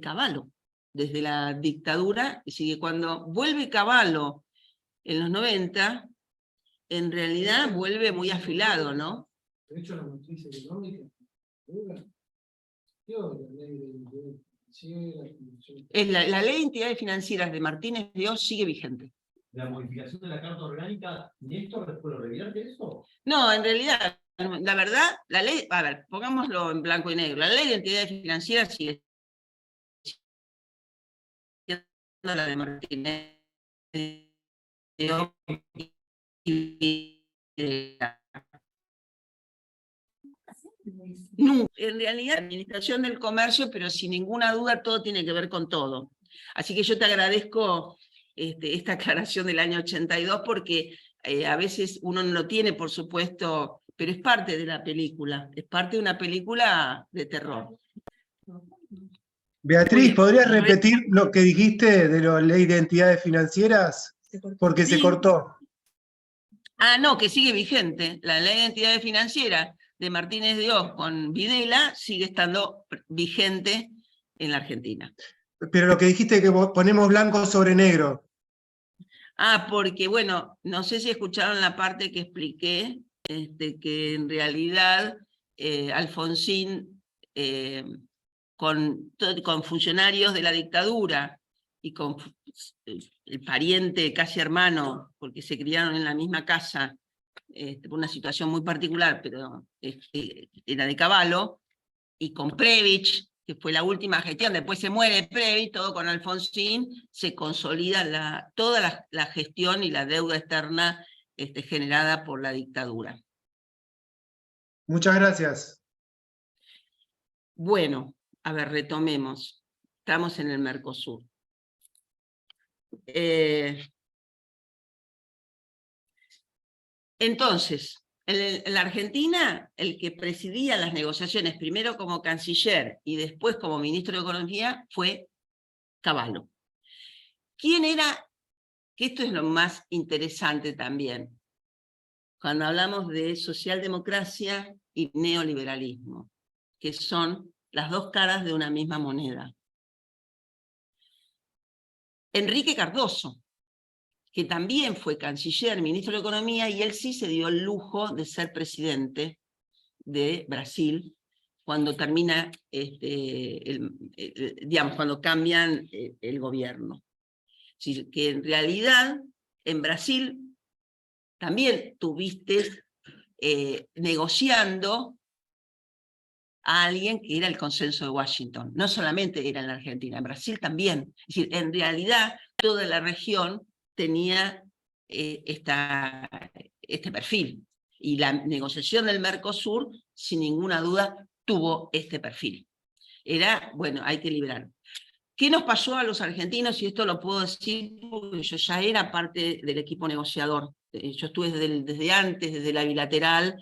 [SPEAKER 1] Cavallo, desde la dictadura. Así que cuando vuelve Cavallo en los 90, en realidad vuelve muy afilado, ¿no?
[SPEAKER 5] De hecho, la matriz económica, ¿verdad? Yo, la ley de financiera,
[SPEAKER 1] Es la ley de entidades financieras de Martínez de Oz sigue vigente.
[SPEAKER 4] La modificación de la Carta Orgánica, ¿Néstor después lo revierte eso?
[SPEAKER 1] No, en realidad, la verdad, la ley, a ver, pongámoslo en blanco y negro, la ley de entidades financieras sigue siendo la de Martínez de Oz nunca. En realidad, administración del comercio, pero sin ninguna duda todo tiene que ver con todo. Así que yo te agradezco esta aclaración del año 82, porque a veces uno no lo tiene, por supuesto, pero es parte de la película, es parte de una película de terror.
[SPEAKER 3] Beatriz,
[SPEAKER 1] Oye,
[SPEAKER 3] ¿podrías repetir lo que dijiste de la ley de entidades financieras? Porque se
[SPEAKER 1] Sí.
[SPEAKER 3] cortó.
[SPEAKER 1] Ah, no, que sigue vigente. La ley de entidades financieras de Martínez de Oz con Videla sigue estando vigente en la Argentina.
[SPEAKER 3] Pero lo que dijiste que ponemos blanco sobre negro.
[SPEAKER 1] Ah, porque bueno, no sé si escucharon la parte que expliqué, que en realidad Alfonsín, con funcionarios de la dictadura y con el pariente casi hermano, porque se criaron en la misma casa, por una situación muy particular, pero era de Cavallo, y con Previch, que fue la última gestión, después se muere Previch, todo con Alfonsín, se consolida toda la gestión y la deuda externa generada por la dictadura.
[SPEAKER 3] Muchas gracias.
[SPEAKER 1] Bueno, a ver, retomemos. Estamos en el Mercosur. Entonces, en la Argentina, el que presidía las negociaciones, primero como canciller y después como ministro de Economía, fue Cavallo. ¿Quién era? Que esto es lo más interesante también, cuando hablamos de socialdemocracia y neoliberalismo, que son las dos caras de una misma moneda. Enrique Cardoso, que también fue canciller, ministro de Economía, y él sí se dio el lujo de ser presidente de Brasil cuando termina, digamos, cuando cambian el gobierno. Es decir, que en realidad en Brasil también tuviste negociando a alguien que era el consenso de Washington. No solamente era en la Argentina, en Brasil también. Es decir, en realidad toda la región tenía este perfil. Y la negociación del Mercosur, sin ninguna duda, tuvo este perfil. Era, bueno, hay que liberar. ¿Qué nos pasó a los argentinos? Y esto lo puedo decir porque yo ya era parte del equipo negociador. Yo estuve desde antes, desde la bilateral,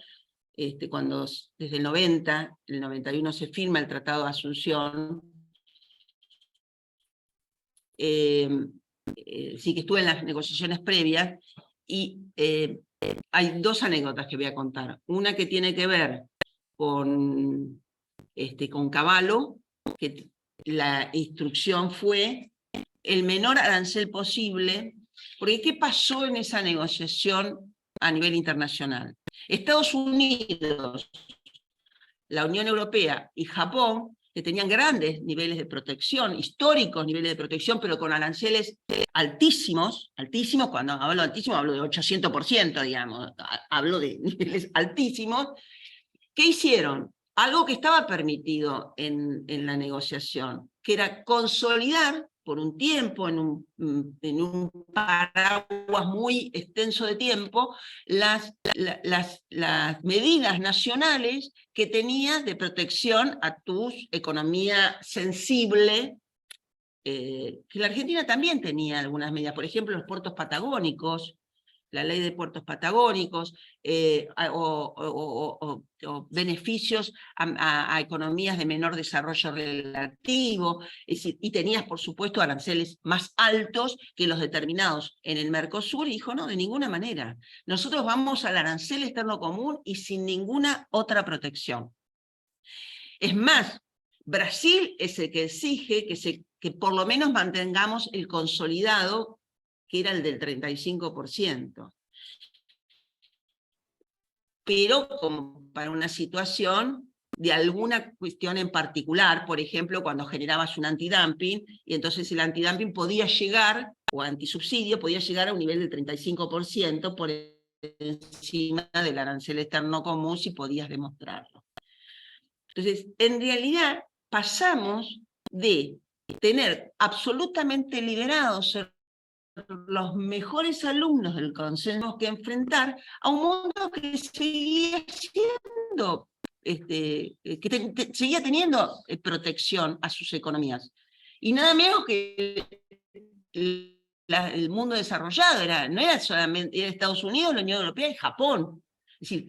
[SPEAKER 1] cuando desde el 90, el 91 se firma el Tratado de Asunción. Sí que estuve en las negociaciones previas, y hay dos anécdotas que voy a contar. Una que tiene que ver con Cavallo, que la instrucción fue el menor arancel posible, porque ¿qué pasó en esa negociación a nivel internacional? Estados Unidos, la Unión Europea y Japón, que tenían grandes niveles de protección, históricos niveles de protección, pero con aranceles altísimos, cuando hablo de altísimo hablo de 800%, digamos, hablo de niveles altísimos. ¿Qué hicieron? Algo que estaba permitido en la negociación, que era consolidar por un tiempo, en un paraguas muy extenso de tiempo, las medidas nacionales que tenías de protección a tu economía sensible, que la Argentina también tenía algunas medidas, por ejemplo, los puertos patagónicos, la ley de puertos patagónicos, o beneficios a economías de menor desarrollo relativo, es decir, y tenías, por supuesto, aranceles más altos que los determinados en el Mercosur, y dijo, no, de ninguna manera. Nosotros vamos al arancel externo común y sin ninguna otra protección. Es más, Brasil es el que exige que por lo menos mantengamos el consolidado, que era el del 35%. Pero como para una situación de alguna cuestión en particular, por ejemplo, cuando generabas un antidumping, y entonces el antidumping podía llegar, o antisubsidio, podía llegar a un nivel del 35% por encima del arancel externo común si podías demostrarlo. Entonces, en realidad, pasamos de tener absolutamente liberados los mejores alumnos del consenso que enfrentar a un mundo que seguía siendo, seguía teniendo protección a sus economías. Y nada menos que el mundo desarrollado, no era solamente era Estados Unidos, la Unión Europea y Japón. Es decir,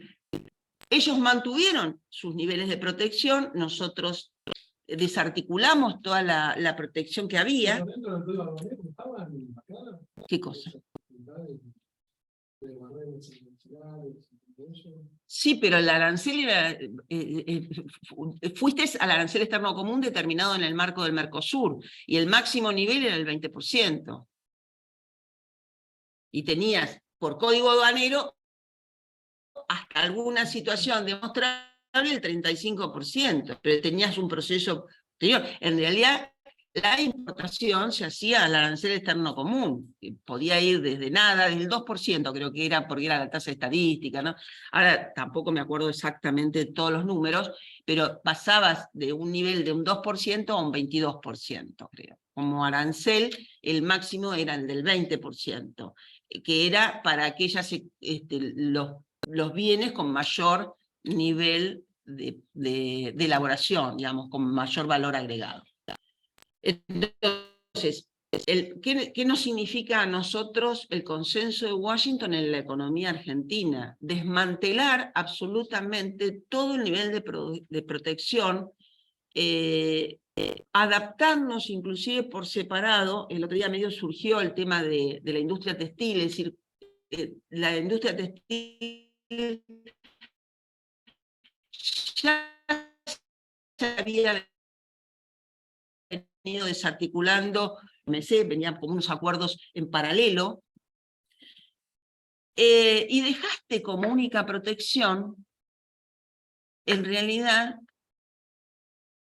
[SPEAKER 1] ellos mantuvieron sus niveles de protección, nosotros desarticulamos toda la protección que había.
[SPEAKER 5] Dentro del código aduanero estaban acá
[SPEAKER 1] ¿Qué cosa?
[SPEAKER 5] de barreras industriales y eso.
[SPEAKER 1] Sí, pero el arancel era, fuiste al arancel externo común determinado en el marco del Mercosur, y el máximo nivel era el 20%. Y tenías, por código aduanero, hasta alguna situación demostrable el 35%, pero tenías un proceso anterior. En realidad, la importación se hacía al arancel externo común, que podía ir desde nada, desde el 2%, creo que era porque era la tasa estadística, ¿no? Ahora tampoco me acuerdo exactamente de todos los números, pero pasabas de un nivel de un 2% a un 22%, creo. Como arancel, el máximo era el del 20%, que era para aquellas, los bienes con mayor nivel de elaboración, digamos, con mayor valor agregado. Entonces, ¿qué nos significa a nosotros el consenso de Washington en la economía argentina? Desmantelar absolutamente todo el nivel de protección, adaptarnos inclusive por separado. El otro día medio surgió el tema de la industria textil, es decir, la industria textil ya se había venido desarticulando, venían como unos acuerdos en paralelo, y dejaste como única protección, en realidad,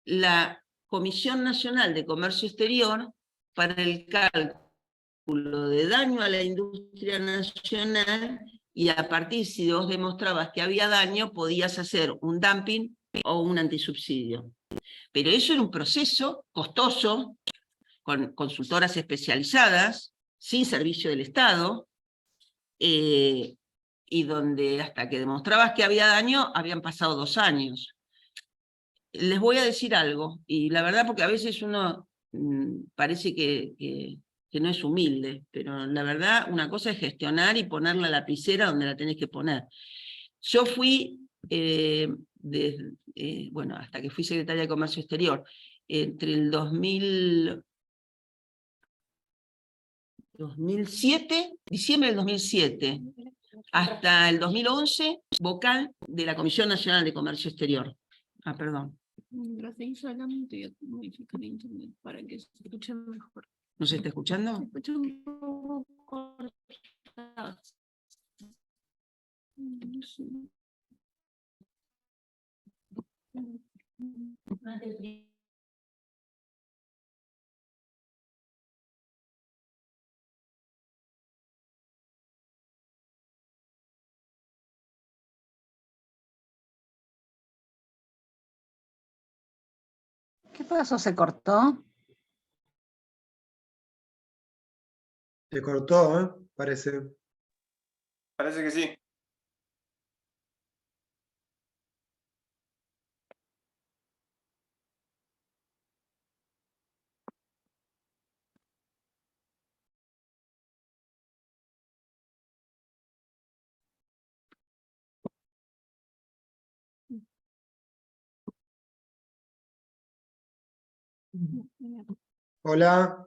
[SPEAKER 1] la Comisión Nacional de Comercio Exterior para el cálculo de daño a la industria nacional, y a partir, si vos demostrabas que había daño, podías hacer un dumping o un antisubsidio. Pero eso era un proceso costoso, con consultoras especializadas, sin servicio del Estado, y donde hasta que demostrabas que había daño, habían pasado 2 años. Les voy a decir algo, y la verdad, porque a veces uno parece que no es humilde, pero la verdad, una cosa es gestionar y poner la lapicera donde la tenés que poner. Yo fui, bueno, hasta que fui secretaria de Comercio Exterior, entre el 2007, diciembre del 2007, hasta el 2011, vocal de la Comisión Nacional de Comercio Exterior. Ah, perdón.
[SPEAKER 2] Mientras seguís hablando, te voy a modificar internet para que se escuche mejor.
[SPEAKER 1] ¿No se está escuchando?
[SPEAKER 2] Se escucha un poco cortado. No sé.
[SPEAKER 8] ¿Qué pasó? ¿Se cortó?
[SPEAKER 3] Se cortó, ¿eh? Parece.
[SPEAKER 9] Parece que sí.
[SPEAKER 3] Hola.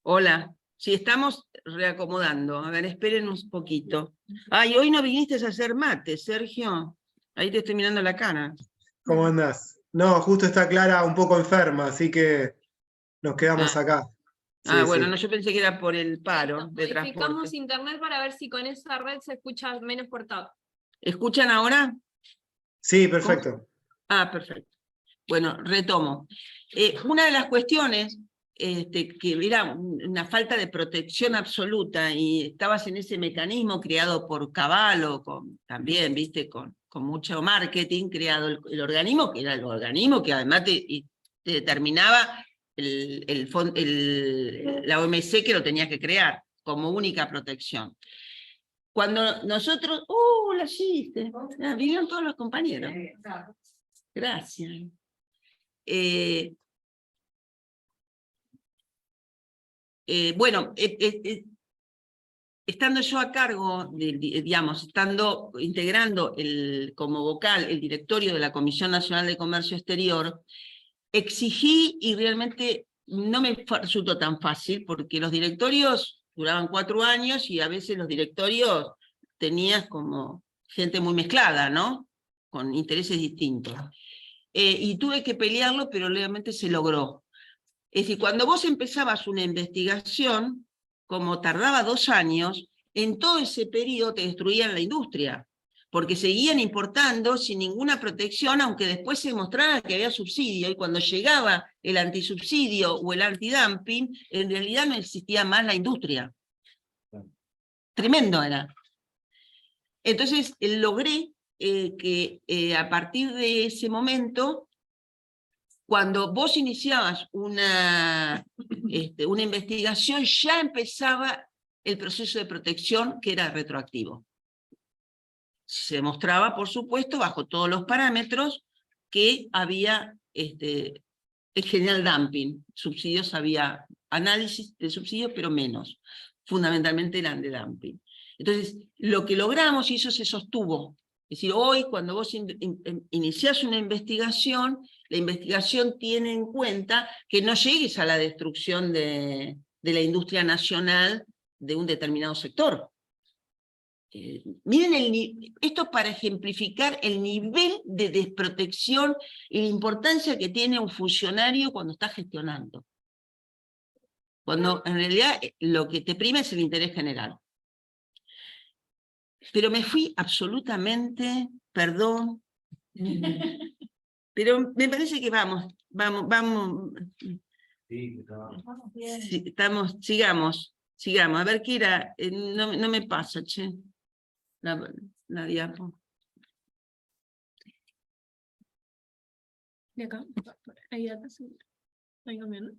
[SPEAKER 1] Hola. Sí, estamos reacomodando. A ver, esperen un poquito. Ay, hoy no viniste a hacer mate, Sergio. Ahí te estoy mirando la cara.
[SPEAKER 3] ¿Cómo andás? No, justo está Clara un poco enferma, así que nos quedamos acá. Sí,
[SPEAKER 1] Bueno,
[SPEAKER 3] sí.
[SPEAKER 1] no, yo pensé que era por el paro de
[SPEAKER 2] Modificamos
[SPEAKER 1] transporte.
[SPEAKER 2] internet para ver si con esa red se escucha menos cortado.
[SPEAKER 1] ¿Escuchan ahora?
[SPEAKER 3] Sí, perfecto.
[SPEAKER 1] Perfecto. Bueno, retomo. Una de las cuestiones que era una falta de protección absoluta, y estabas en ese mecanismo creado por Cavallo, también, viste, con mucho marketing, creado el organismo, que era el organismo que además te determinaba la OMC que lo tenías que crear como única protección. Cuando nosotros, la hiciste, vinieron todos los compañeros. Gracias. Bueno, estando yo a cargo, digamos, integrando como vocal el directorio de la Comisión Nacional de Comercio Exterior, exigí, y realmente no me resultó tan fácil, porque los directorios duraban 4 años y a veces los directorios tenías como gente muy mezclada, ¿no? Con intereses distintos. Y tuve que pelearlo, pero realmente se logró. Es decir, cuando vos empezabas una investigación, como tardaba 2 años, en todo ese periodo te destruían la industria, porque seguían importando sin ninguna protección, aunque después se mostrara que había subsidio, y cuando llegaba el antisubsidio o el antidumping, en realidad no existía más la industria. Tremendo era. Entonces logré que a partir de ese momento, cuando vos iniciabas una investigación, ya empezaba el proceso de protección, que era retroactivo. Se mostraba, por supuesto, bajo todos los parámetros, que había en general dumping. Subsidios había análisis de subsidios, pero menos. Fundamentalmente eran de dumping. Entonces, lo que logramos, y eso se sostuvo. Es decir, hoy, cuando vos iniciás una investigación, la investigación tiene en cuenta que no llegues a la destrucción de la industria nacional de un determinado sector. Miren, esto para ejemplificar el nivel de desprotección y la importancia que tiene un funcionario cuando está gestionando. Cuando en realidad lo que te prima es el interés general. Pero me fui absolutamente, perdón, pero me parece que vamos.
[SPEAKER 4] Sí,
[SPEAKER 1] Sigamos. A ver qué era, no me pasa, che. La diapo.
[SPEAKER 2] ¿De acá? Ahí atrás. Ahí cambiando.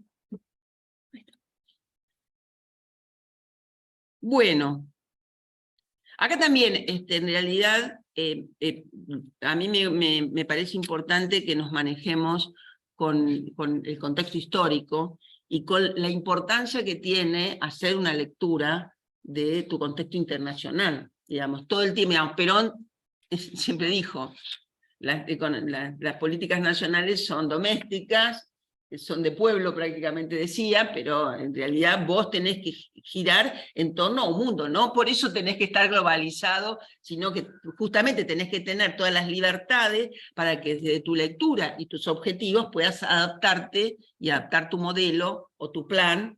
[SPEAKER 2] Ahí está.
[SPEAKER 1] Bueno, acá también, en realidad, a mí me parece importante que nos manejemos con el contexto histórico y con la importancia que tiene hacer una lectura de tu contexto internacional. Digamos, todo el tiempo, digamos, Perón siempre dijo, las políticas nacionales son domésticas, son de pueblo prácticamente decía, pero en realidad vos tenés que girar en torno a un mundo, no por eso tenés que estar globalizado, sino que justamente tenés que tener todas las libertades para que desde tu lectura y tus objetivos puedas adaptarte y adaptar tu modelo o tu plan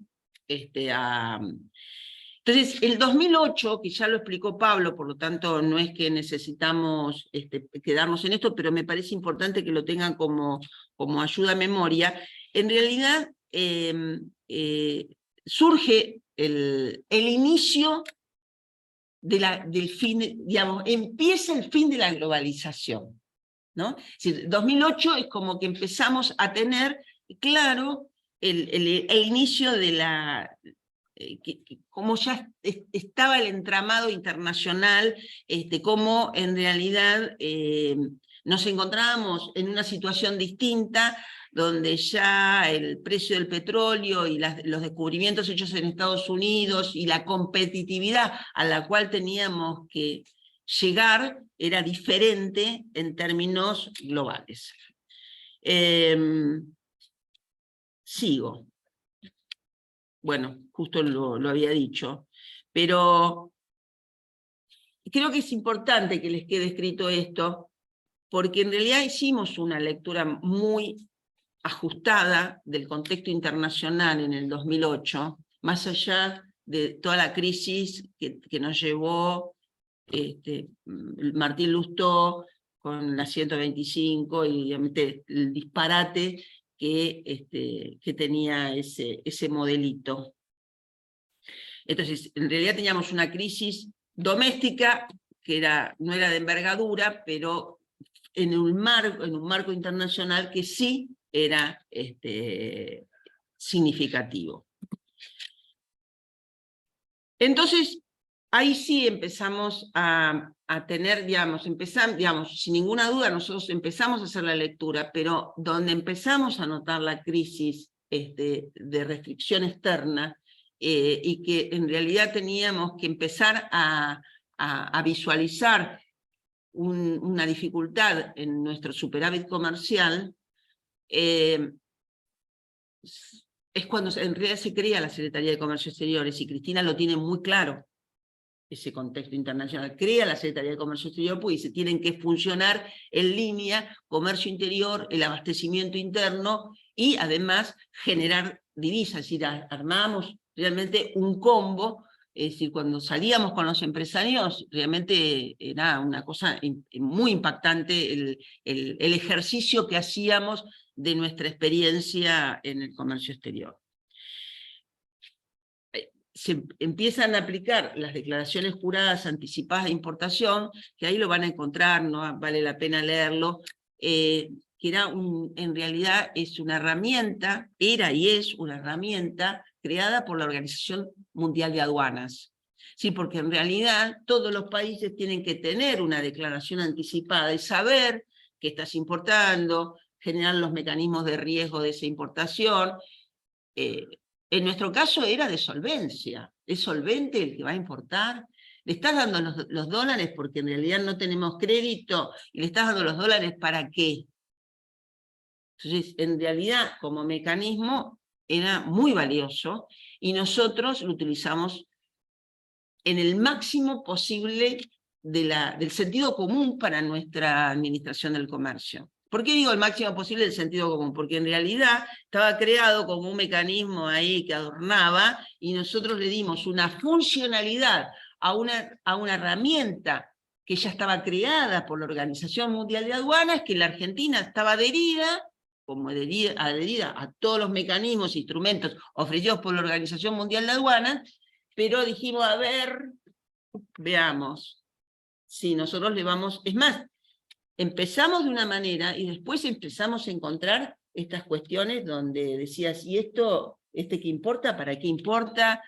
[SPEAKER 1] Entonces, el 2008, que ya lo explicó Pablo, por lo tanto no es que necesitamos quedarnos en esto, pero me parece importante que lo tengan como ayuda a memoria, en realidad surge el inicio del fin, digamos, empieza el fin de la globalización, ¿no? Es decir, 2008 es como que empezamos a tener claro el inicio de la... como ya estaba el entramado internacional, cómo en realidad nos encontrábamos en una situación distinta, donde ya el precio del petróleo y los descubrimientos hechos en Estados Unidos y la competitividad a la cual teníamos que llegar era diferente en términos globales. sigo. Bueno, justo lo había dicho, pero creo que es importante que les quede escrito esto, porque en realidad hicimos una lectura muy ajustada del contexto internacional en el 2008, más allá de toda la crisis que nos llevó Martín Lustó con la 125 y obviamente el disparate que tenía ese modelito. Entonces, en realidad teníamos una crisis doméstica que no era de envergadura, pero en un marco internacional que sí era significativo. Entonces, ahí sí empezamos a tener, digamos, sin ninguna duda nosotros empezamos a hacer la lectura, pero donde empezamos a notar la crisis de restricción externa, y que en realidad teníamos que empezar a visualizar una dificultad en nuestro superávit comercial, es cuando en realidad se crea la Secretaría de Comercio Exteriores, y Cristina lo tiene muy claro, ese contexto internacional. Crea la Secretaría de Comercio Exterior, pues se tienen que funcionar en línea comercio interior, el abastecimiento interno, y además generar divisas, es decir, armamos realmente un combo. Es decir, cuando salíamos con los empresarios, realmente era una cosa muy impactante el ejercicio que hacíamos de nuestra experiencia en el comercio exterior. Se empiezan a aplicar las declaraciones juradas anticipadas de importación, que ahí lo van a encontrar, no vale la pena leerlo, que en realidad es una herramienta, era y es una herramienta creada por la Organización Mundial de Aduanas. Sí, porque en realidad todos los países tienen que tener una declaración anticipada y saber qué estás importando, generar los mecanismos de riesgo de esa importación. En nuestro caso era de solvencia. ¿Es solvente el que va a importar? ¿Le estás dando los dólares porque en realidad no tenemos crédito? ¿Y le estás dando los dólares para qué? Entonces, en realidad, como mecanismo, era muy valioso, y nosotros lo utilizamos en el máximo posible del sentido común para nuestra administración del comercio. ¿Por qué digo el máximo posible del sentido común? Porque en realidad estaba creado como un mecanismo ahí que adornaba, y nosotros le dimos una funcionalidad a una herramienta que ya estaba creada por la Organización Mundial de Aduanas, que la Argentina estaba adherida a todos los mecanismos e instrumentos ofrecidos por la Organización Mundial de Aduanas, pero dijimos, a ver, veamos, si nosotros le vamos, es más, empezamos de una manera y después empezamos a encontrar estas cuestiones donde decías, ¿y esto, qué importa? ¿Para qué importa?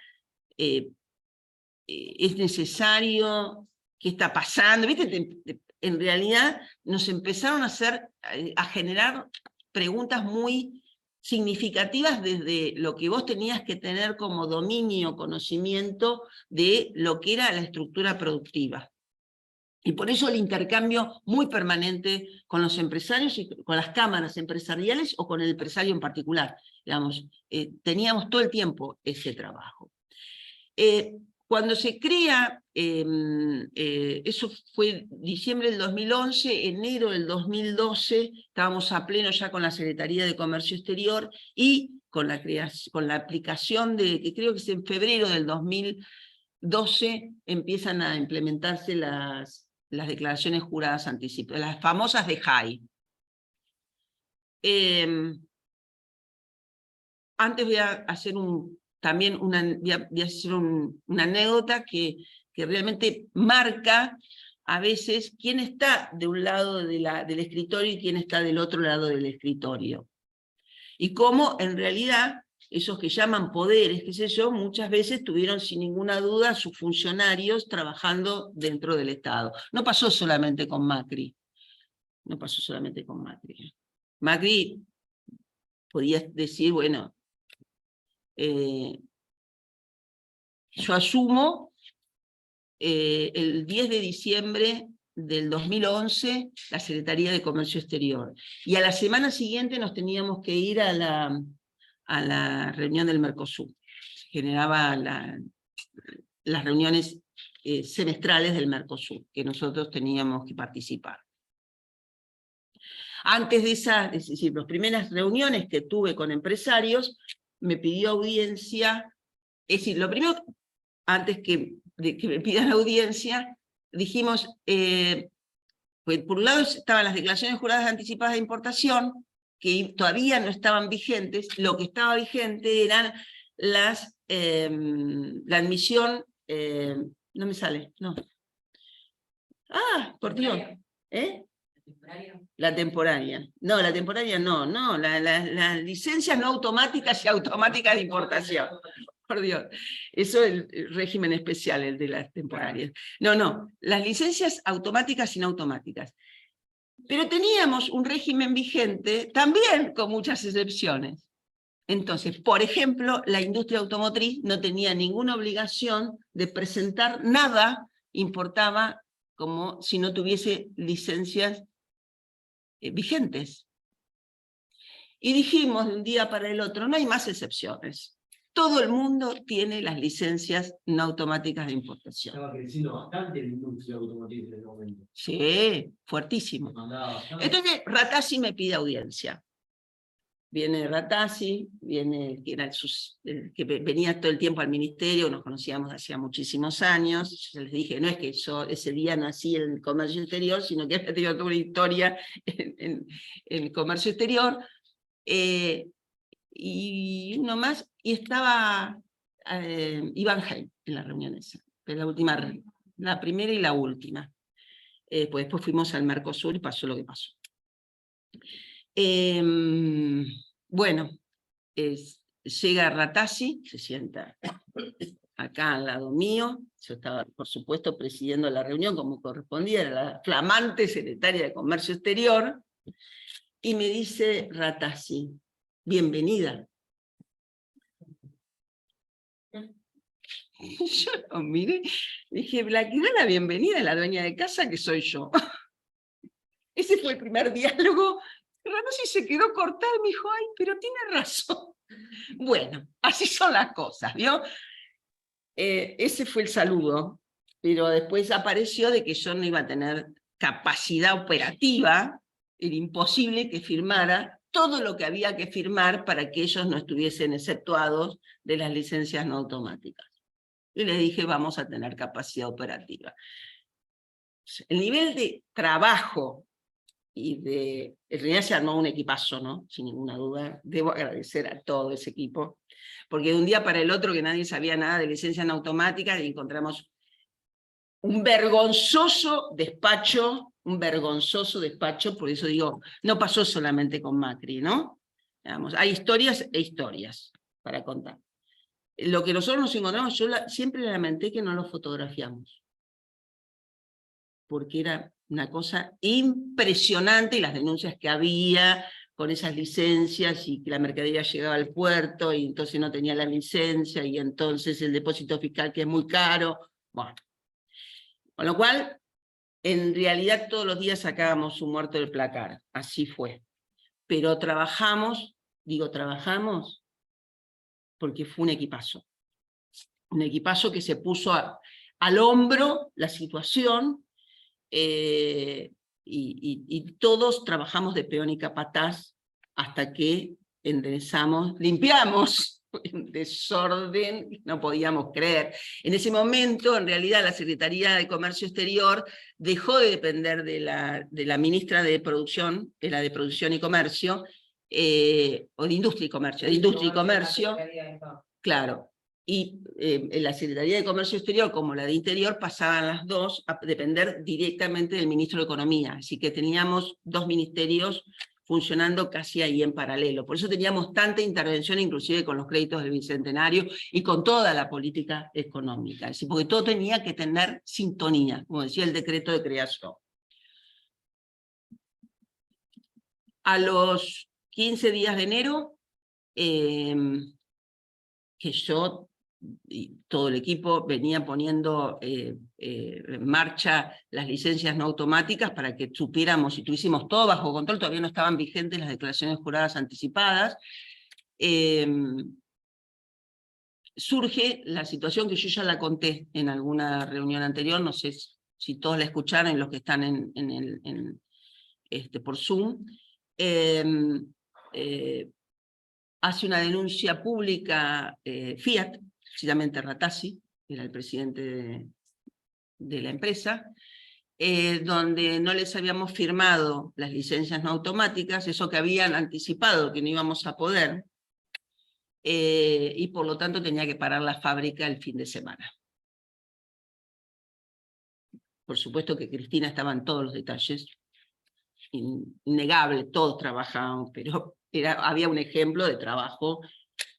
[SPEAKER 1] ¿Es necesario? ¿Qué está pasando? ¿Viste? En realidad nos empezaron a generar preguntas muy significativas desde lo que vos tenías que tener como dominio, conocimiento de lo que era la estructura productiva. Y por eso el intercambio muy permanente con los empresarios y con las cámaras empresariales o con el empresario en particular. Digamos, teníamos todo el tiempo ese trabajo. Cuando se crea, eso fue diciembre del 2011, enero del 2012, estábamos a pleno ya con la Secretaría de Comercio Exterior y con la aplicación que creo que es en febrero del 2012, empiezan a implementarse las declaraciones juradas anticipadas, las famosas de JAI. Antes voy a hacer una anécdota que realmente marca a veces quién está de un lado del escritorio y quién está del otro lado del escritorio. Y cómo en realidad esos que llaman poderes, qué sé yo, muchas veces tuvieron sin ninguna duda a sus funcionarios trabajando dentro del Estado. No pasó solamente con Macri. No pasó solamente con Macri. Macri podía decir, bueno, yo asumo el 10 de diciembre del 2011 la Secretaría de Comercio Exterior. Y a la semana siguiente nos teníamos que ir a a la reunión del Mercosur. Se generaba las reuniones semestrales del Mercosur, que nosotros teníamos que participar. Antes de esas, es decir, las primeras reuniones que tuve con empresarios, me pidió audiencia, es decir, lo primero, antes de que me pidan audiencia, dijimos, pues por un lado estaban las declaraciones juradas anticipadas de importación, que todavía no estaban vigentes. Lo que estaba vigente eran la admisión, no me sale, no. Ah, por Dios. La temporaria. No, la temporaria no, las licencias no automáticas y automáticas de importación. Por Dios, eso es el régimen especial, el de las temporarias. No, las licencias automáticas y no automáticas. Pero teníamos un régimen vigente también con muchas excepciones. Entonces, por ejemplo, la industria automotriz no tenía ninguna obligación de presentar nada, importaba como si no tuviese licencias vigentes. Y dijimos de un día para el otro, no hay más excepciones. Todo el mundo tiene las licencias no automáticas de importación.
[SPEAKER 4] Estaba creciendo bastante la industria automotriz en ese momento.
[SPEAKER 1] Sí, fuertísimo.
[SPEAKER 4] Mandaba bastante.
[SPEAKER 1] Entonces Ratazzi me pide audiencia. Viene Ratazzi, viene el que venía todo el tiempo al ministerio, nos conocíamos hacía muchísimos años. Yo les dije, no es que yo ese día nací en el comercio exterior, sino que había tenido toda una historia en el comercio exterior. Y uno más, y estaba Iván Heim en la reunión esa, la primera y la última. Pues después fuimos al Mercosur y pasó lo que pasó. Bueno, llega Ratazzi, se sienta acá al lado mío, yo estaba, por supuesto, presidiendo la reunión como correspondía, era la flamante secretaria de Comercio Exterior, y me dice Ratazzi, bienvenida. Y yo lo miré, dije, la que da la bienvenida es la dueña de casa, que soy yo. Ese fue el primer diálogo. Ratazzi se quedó cortado y me dijo, ay, pero tiene razón. Bueno, así son las cosas, ¿vio? Ese fue el saludo, pero después apareció de que yo no iba a tener capacidad operativa, era imposible que firmara todo lo que había que firmar para que ellos no estuviesen exceptuados de las licencias no automáticas. Y les dije, vamos a tener capacidad operativa. El nivel de trabajo y en realidad se armó un equipazo, ¿no? Sin ninguna duda. Debo agradecer a todo ese equipo, porque de un día para el otro que nadie sabía nada de licencias no automáticas, y encontramos un vergonzoso despacho, por eso digo, no pasó solamente con Macri, ¿no? Digamos, hay historias e historias para contar. Lo que nosotros nos encontramos, yo siempre lamenté que no lo fotografiamos, porque era una cosa impresionante, y las denuncias que había con esas licencias, y que la mercadería llegaba al puerto, y entonces no tenía la licencia, y entonces el depósito fiscal que es muy caro, bueno. Con lo cual, en realidad todos los días sacábamos un muerto del placar, así fue. Pero trabajamos, digo trabajamos, porque fue un equipazo que se puso al hombro la situación, y todos trabajamos de peón y capataz hasta que enderezamos, limpiamos un desorden, no podíamos creer. En ese momento, en realidad, la Secretaría de Comercio Exterior dejó de depender de la ministra de Producción, era de Producción y Comercio, o de Industria y Comercio, claro. Y la Secretaría de Comercio Exterior, como la de Interior, pasaban las dos a depender directamente del ministro de Economía. Así que teníamos dos ministerios funcionando casi ahí en paralelo. Por eso teníamos tanta intervención, inclusive con los créditos del Bicentenario y con toda la política económica. Es decir, porque todo tenía que tener sintonía, como decía el decreto de creación. A los 15 días de enero, que yo y todo el equipo venía poniendo en marcha las licencias no automáticas para que supiéramos y tuviésemos todo bajo control. Todavía no estaban vigentes las declaraciones juradas anticipadas, surge la situación que yo ya la conté en alguna reunión anterior, no sé si todos la escucharon, los que están por Zoom. Hace una denuncia pública Fiat, precisamente Ratazzi, era el presidente de la empresa, donde no les habíamos firmado las licencias no automáticas, eso que habían anticipado que no íbamos a poder, y por lo tanto tenía que parar la fábrica el fin de semana. Por supuesto que Cristina estaba en todos los detalles, innegable, todos trabajaban, pero había un ejemplo de trabajo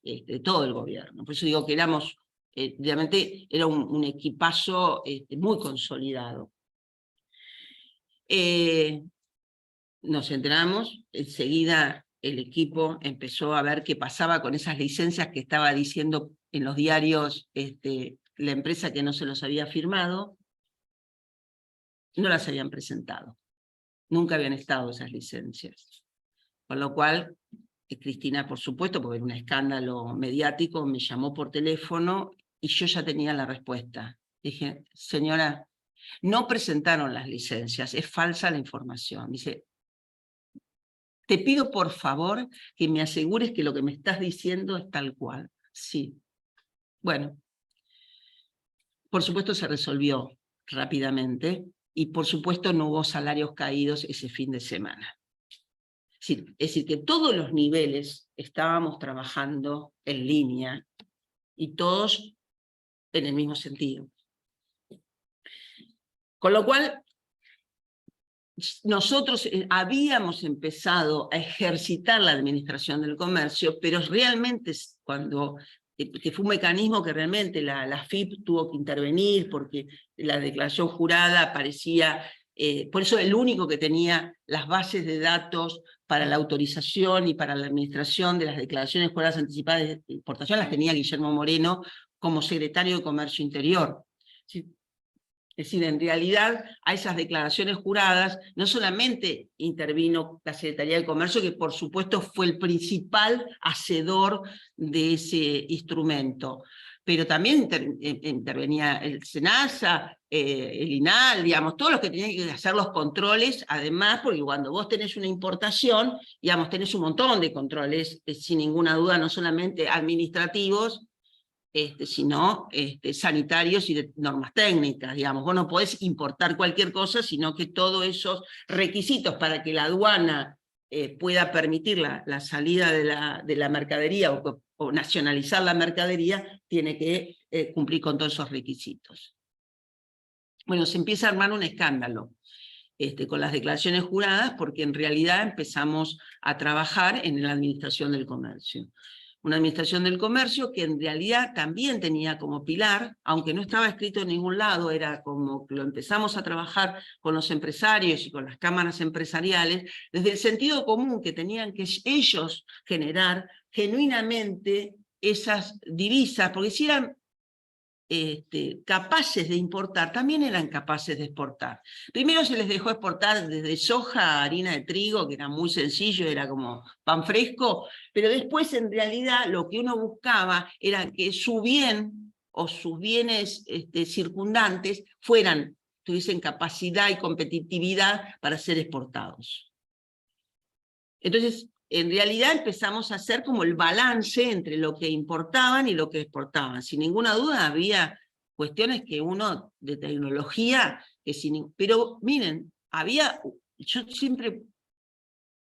[SPEAKER 1] de todo el gobierno. Por eso digo que éramos, realmente era un equipazo muy consolidado. Nos enteramos, enseguida el equipo empezó a ver qué pasaba con esas licencias que estaba diciendo en los diarios la empresa que no se los había firmado. No las habían presentado. Nunca habían estado esas licencias. Con lo cual, Cristina, por supuesto, porque era un escándalo mediático, me llamó por teléfono y yo ya tenía la respuesta. Dije, señora, no presentaron las licencias, es falsa la información. Dice, te pido por favor que me asegures que lo que me estás diciendo es tal cual. Sí. Bueno, por supuesto se resolvió rápidamente y por supuesto no hubo salarios caídos ese fin de semana. Es decir, que todos los niveles estábamos trabajando en línea y todos en el mismo sentido. Con lo cual, nosotros habíamos empezado a ejercitar la administración del comercio, pero realmente cuando que fue un mecanismo que realmente la AFIP tuvo que intervenir porque la declaración jurada aparecía, por eso el único que tenía las bases de datos para la autorización y para la administración de las declaraciones juradas anticipadas de importación las tenía Guillermo Moreno como secretario de Comercio Interior. ¿Sí? Es decir, en realidad a esas declaraciones juradas no solamente intervino la Secretaría de Comercio, que por supuesto fue el principal hacedor de ese instrumento, pero también intervenía el SENASA, el INAL, digamos, todos los que tenían que hacer los controles, además, porque cuando vos tenés una importación, digamos, tenés un montón de controles, sin ninguna duda, no solamente administrativos, sino sanitarios y de normas técnicas, digamos. Vos no podés importar cualquier cosa, sino que todos esos requisitos para que la aduana pueda permitir la salida de la mercadería o nacionalizar la mercadería, tiene que cumplir con todos esos requisitos. Bueno, se empieza a armar un escándalo con las declaraciones juradas, porque en realidad empezamos a trabajar en la administración del comercio. Una administración del comercio que en realidad también tenía como pilar, aunque no estaba escrito en ningún lado, era como que lo empezamos a trabajar con los empresarios y con las cámaras empresariales, desde el sentido común que tenían que ellos generar genuinamente esas divisas, porque si eran capaces de importar, también eran capaces de exportar. Primero se les dejó exportar desde soja a harina de trigo, que era muy sencillo, era como pan fresco, pero después en realidad lo que uno buscaba era que su bien o sus bienes circundantes tuviesen capacidad y competitividad para ser exportados. Entonces, en realidad empezamos a hacer como el balance entre lo que importaban y lo que exportaban. Sin ninguna duda había cuestiones que uno, de tecnología, pero miren, yo siempre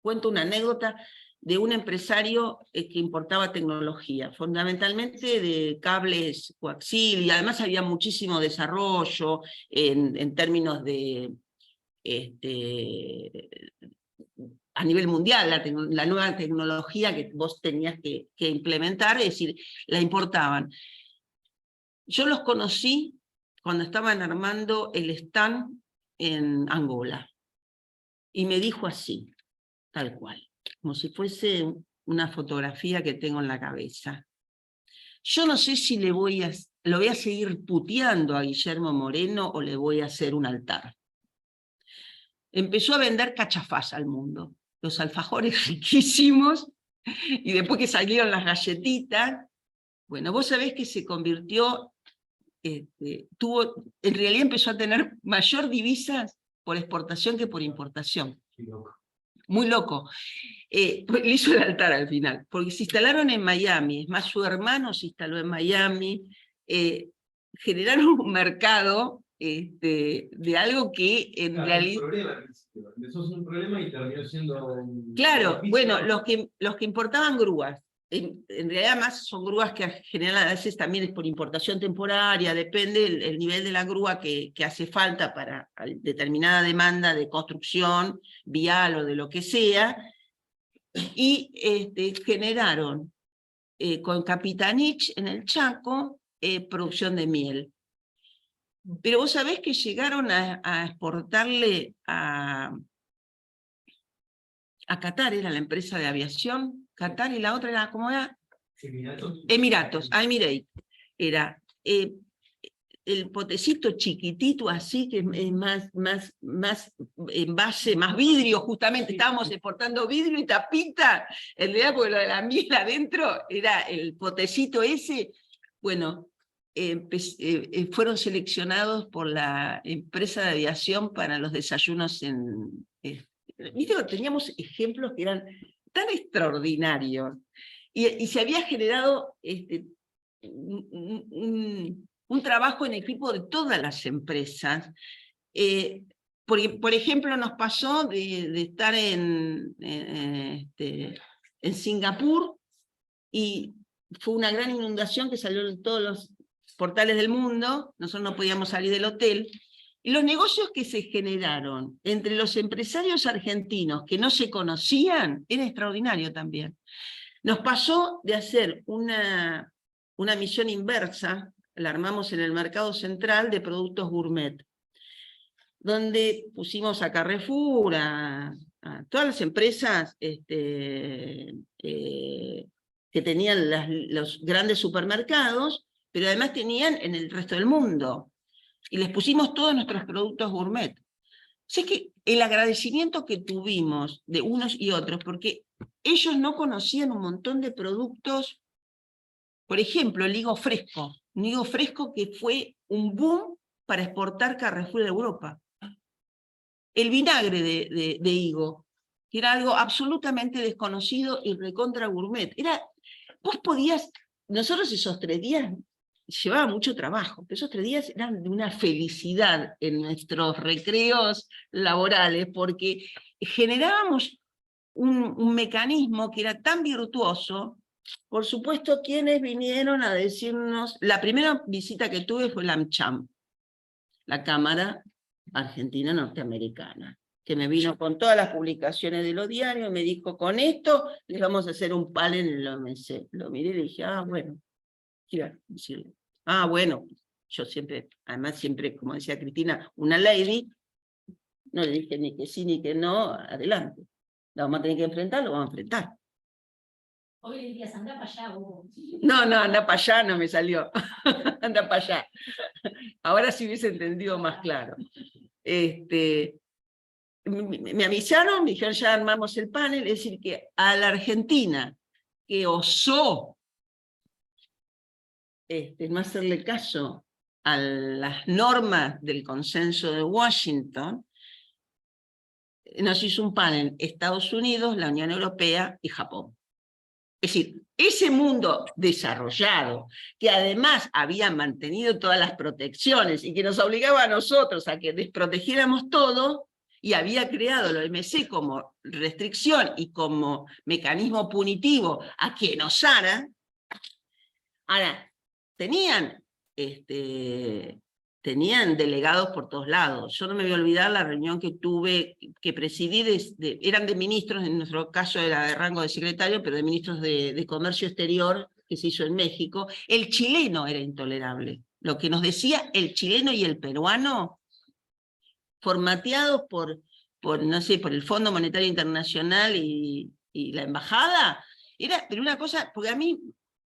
[SPEAKER 1] cuento una anécdota de un empresario que importaba tecnología, fundamentalmente de cables coaxil, y además había muchísimo desarrollo en términos de a nivel mundial, la nueva tecnología que vos tenías que implementar, es decir, la importaban. Yo los conocí cuando estaban armando el stand en Angola, y me dijo así, tal cual, como si fuese una fotografía que tengo en la cabeza. Yo no sé si lo voy a seguir puteando a Guillermo Moreno o le voy a hacer un altar. Empezó a vender cachafaz al mundo. Los alfajores riquísimos y después que salieron las galletitas, bueno, vos sabés que se convirtió, en realidad empezó a tener mayor divisas por exportación que por importación. Muy loco. Le hizo el altar al final, porque se instalaron en Miami, es más, su hermano se instaló en Miami, generaron un mercado de algo que en realidad...
[SPEAKER 4] Eso es un problema y terminó siendo un
[SPEAKER 1] Claro,
[SPEAKER 4] beneficio.
[SPEAKER 1] bueno, los que importaban grúas, en realidad más son grúas que en general a veces también es por importación temporaria, depende el nivel de la grúa que hace falta para determinada demanda de construcción vial o de lo que sea, y generaron con Capitanich en el Chaco producción de miel. Pero vos sabés que llegaron a exportarle a Qatar, era la empresa de aviación, Qatar, y la otra era, ¿cómo era? Emiratos, a Emirate. Era el potecito chiquitito así, que es más envase, más vidrio, justamente, estábamos exportando vidrio y tapita, en realidad porque lo de la miel adentro era el potecito ese. Bueno, fueron seleccionados por la empresa de aviación para los desayunos en... Viste, teníamos ejemplos que eran tan extraordinarios, y se había generado un trabajo en equipo de todas las empresas. Porque, por ejemplo, nos pasó de estar en Singapur, y fue una gran inundación que salió en todos los portales del mundo, nosotros no podíamos salir del hotel, y los negocios que se generaron entre los empresarios argentinos que no se conocían, era extraordinario también. Nos pasó de hacer una misión inversa, la armamos en el Mercado Central de productos gourmet, donde pusimos a Carrefour, a todas las empresas que tenían los grandes supermercados, pero además tenían en el resto del mundo. Y les pusimos todos nuestros productos gourmet. Sé que el agradecimiento que tuvimos de unos y otros, porque ellos no conocían un montón de productos, por ejemplo, el higo fresco, un higo fresco que fue un boom para exportar Carrefour de Europa. El vinagre de higo, que era algo absolutamente desconocido y recontra gourmet. Vos podías, nosotros esos 3 días llevaba mucho trabajo, pero esos 3 días eran de una felicidad en nuestros recreos laborales, porque generábamos un mecanismo que era tan virtuoso. Por supuesto, quienes vinieron a decirnos, la primera visita que tuve fue la AmCham, la Cámara Argentina Norteamericana, que me vino con todas las publicaciones de los diarios, me dijo, con esto les vamos a hacer un panel en el OMC. Lo miré y le dije, bueno, bueno, yo siempre, además siempre, como decía Cristina, una lady, no le dije ni que sí ni que no, adelante. La vamos a tener que enfrentar, lo vamos a enfrentar.
[SPEAKER 10] Hoy le dirías, anda para allá, Hugo.
[SPEAKER 1] No, anda para allá, no me salió. Anda para allá. Ahora sí hubiese entendido más claro. Me avisaron, me dijeron, ya armamos el panel, es decir, que a la Argentina, que osó no hacerle caso a las normas del consenso de Washington, nos hizo un panel Estados Unidos, la Unión Europea y Japón. Es decir, ese mundo desarrollado, que además había mantenido todas las protecciones y que nos obligaba a nosotros a que desprotegiéramos todo, y había creado la OMC como restricción y como mecanismo punitivo a quien osara. Ahora, tenían delegados por todos lados. Yo no me voy a olvidar la reunión que tuve, que presidí, eran de ministros, en nuestro caso era de rango de secretario, pero de ministros de Comercio Exterior, que se hizo en México. El chileno era intolerable. Lo que nos decía el chileno y el peruano, formateados por el Fondo Monetario Internacional y la embajada, pero una cosa, porque a mí,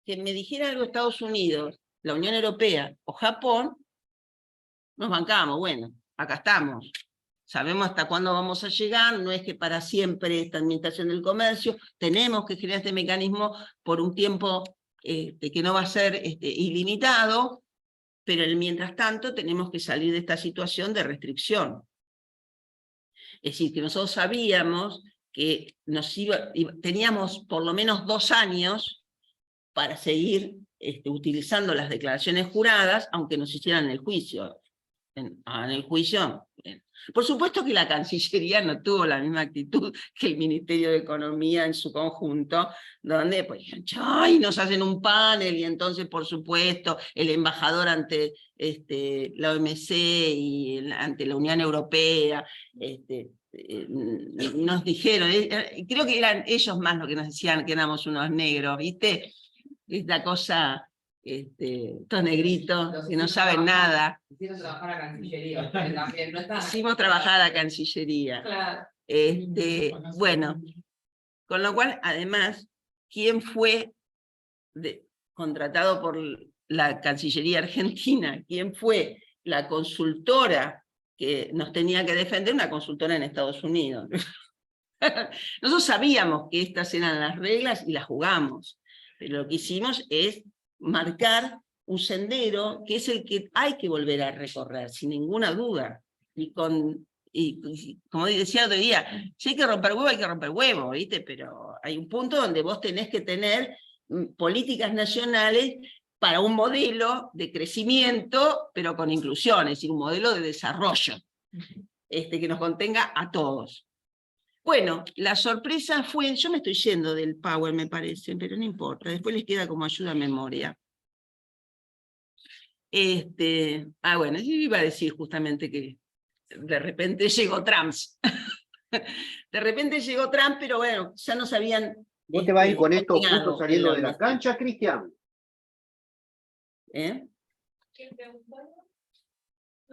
[SPEAKER 1] que me dijera algo Estados Unidos, la Unión Europea o Japón, nos bancamos, bueno, acá estamos. sabemos hasta cuándo vamos a llegar, no es que para siempre esta administración del comercio, tenemos que generar este mecanismo por un tiempo que no va a ser ilimitado, pero mientras tanto tenemos que salir de esta situación de restricción. Es decir, que nosotros sabíamos que teníamos por lo menos 2 años para seguir utilizando las declaraciones juradas, aunque nos hicieran el juicio. En el juicio. Por supuesto que la Cancillería no tuvo la misma actitud que el Ministerio de Economía en su conjunto, donde pues, ¡ay! Nos hacen un panel y entonces, por supuesto, el embajador ante la OMC y ante la Unión Europea, nos dijeron, creo que eran ellos más los que nos decían que éramos unos negros, ¿viste? Esta cosa... estos negritos que no saben nada.
[SPEAKER 6] Hicieron trabajar a Cancillería, ustedes también, no está.
[SPEAKER 1] Hicimos trabajar a la Cancillería.
[SPEAKER 6] Claro.
[SPEAKER 1] Bueno, con lo cual, además, ¿quién fue contratado por la Cancillería Argentina? ¿Quién fue la consultora que nos tenía que defender? Una consultora en Estados Unidos. Nosotros sabíamos que estas eran las reglas y las jugamos, pero lo que hicimos es marcar un sendero que es el que hay que volver a recorrer, sin ninguna duda. Y como decía otro día, si hay que romper huevo, hay que romper huevo, ¿viste? Pero hay un punto donde vos tenés que tener políticas nacionales para un modelo de crecimiento, pero con inclusión, es decir, un modelo de desarrollo, que nos contenga a todos. Bueno, la sorpresa fue, yo me estoy yendo del Power, me parece, pero no importa, después les queda como ayuda a memoria. Bueno, yo iba a decir justamente que de repente llegó Trump. De repente llegó Trump, pero bueno, ya no sabían...
[SPEAKER 11] ¿Vos te vas a ir con esto justo saliendo de la cancha, Cristian?
[SPEAKER 1] ¿Eh?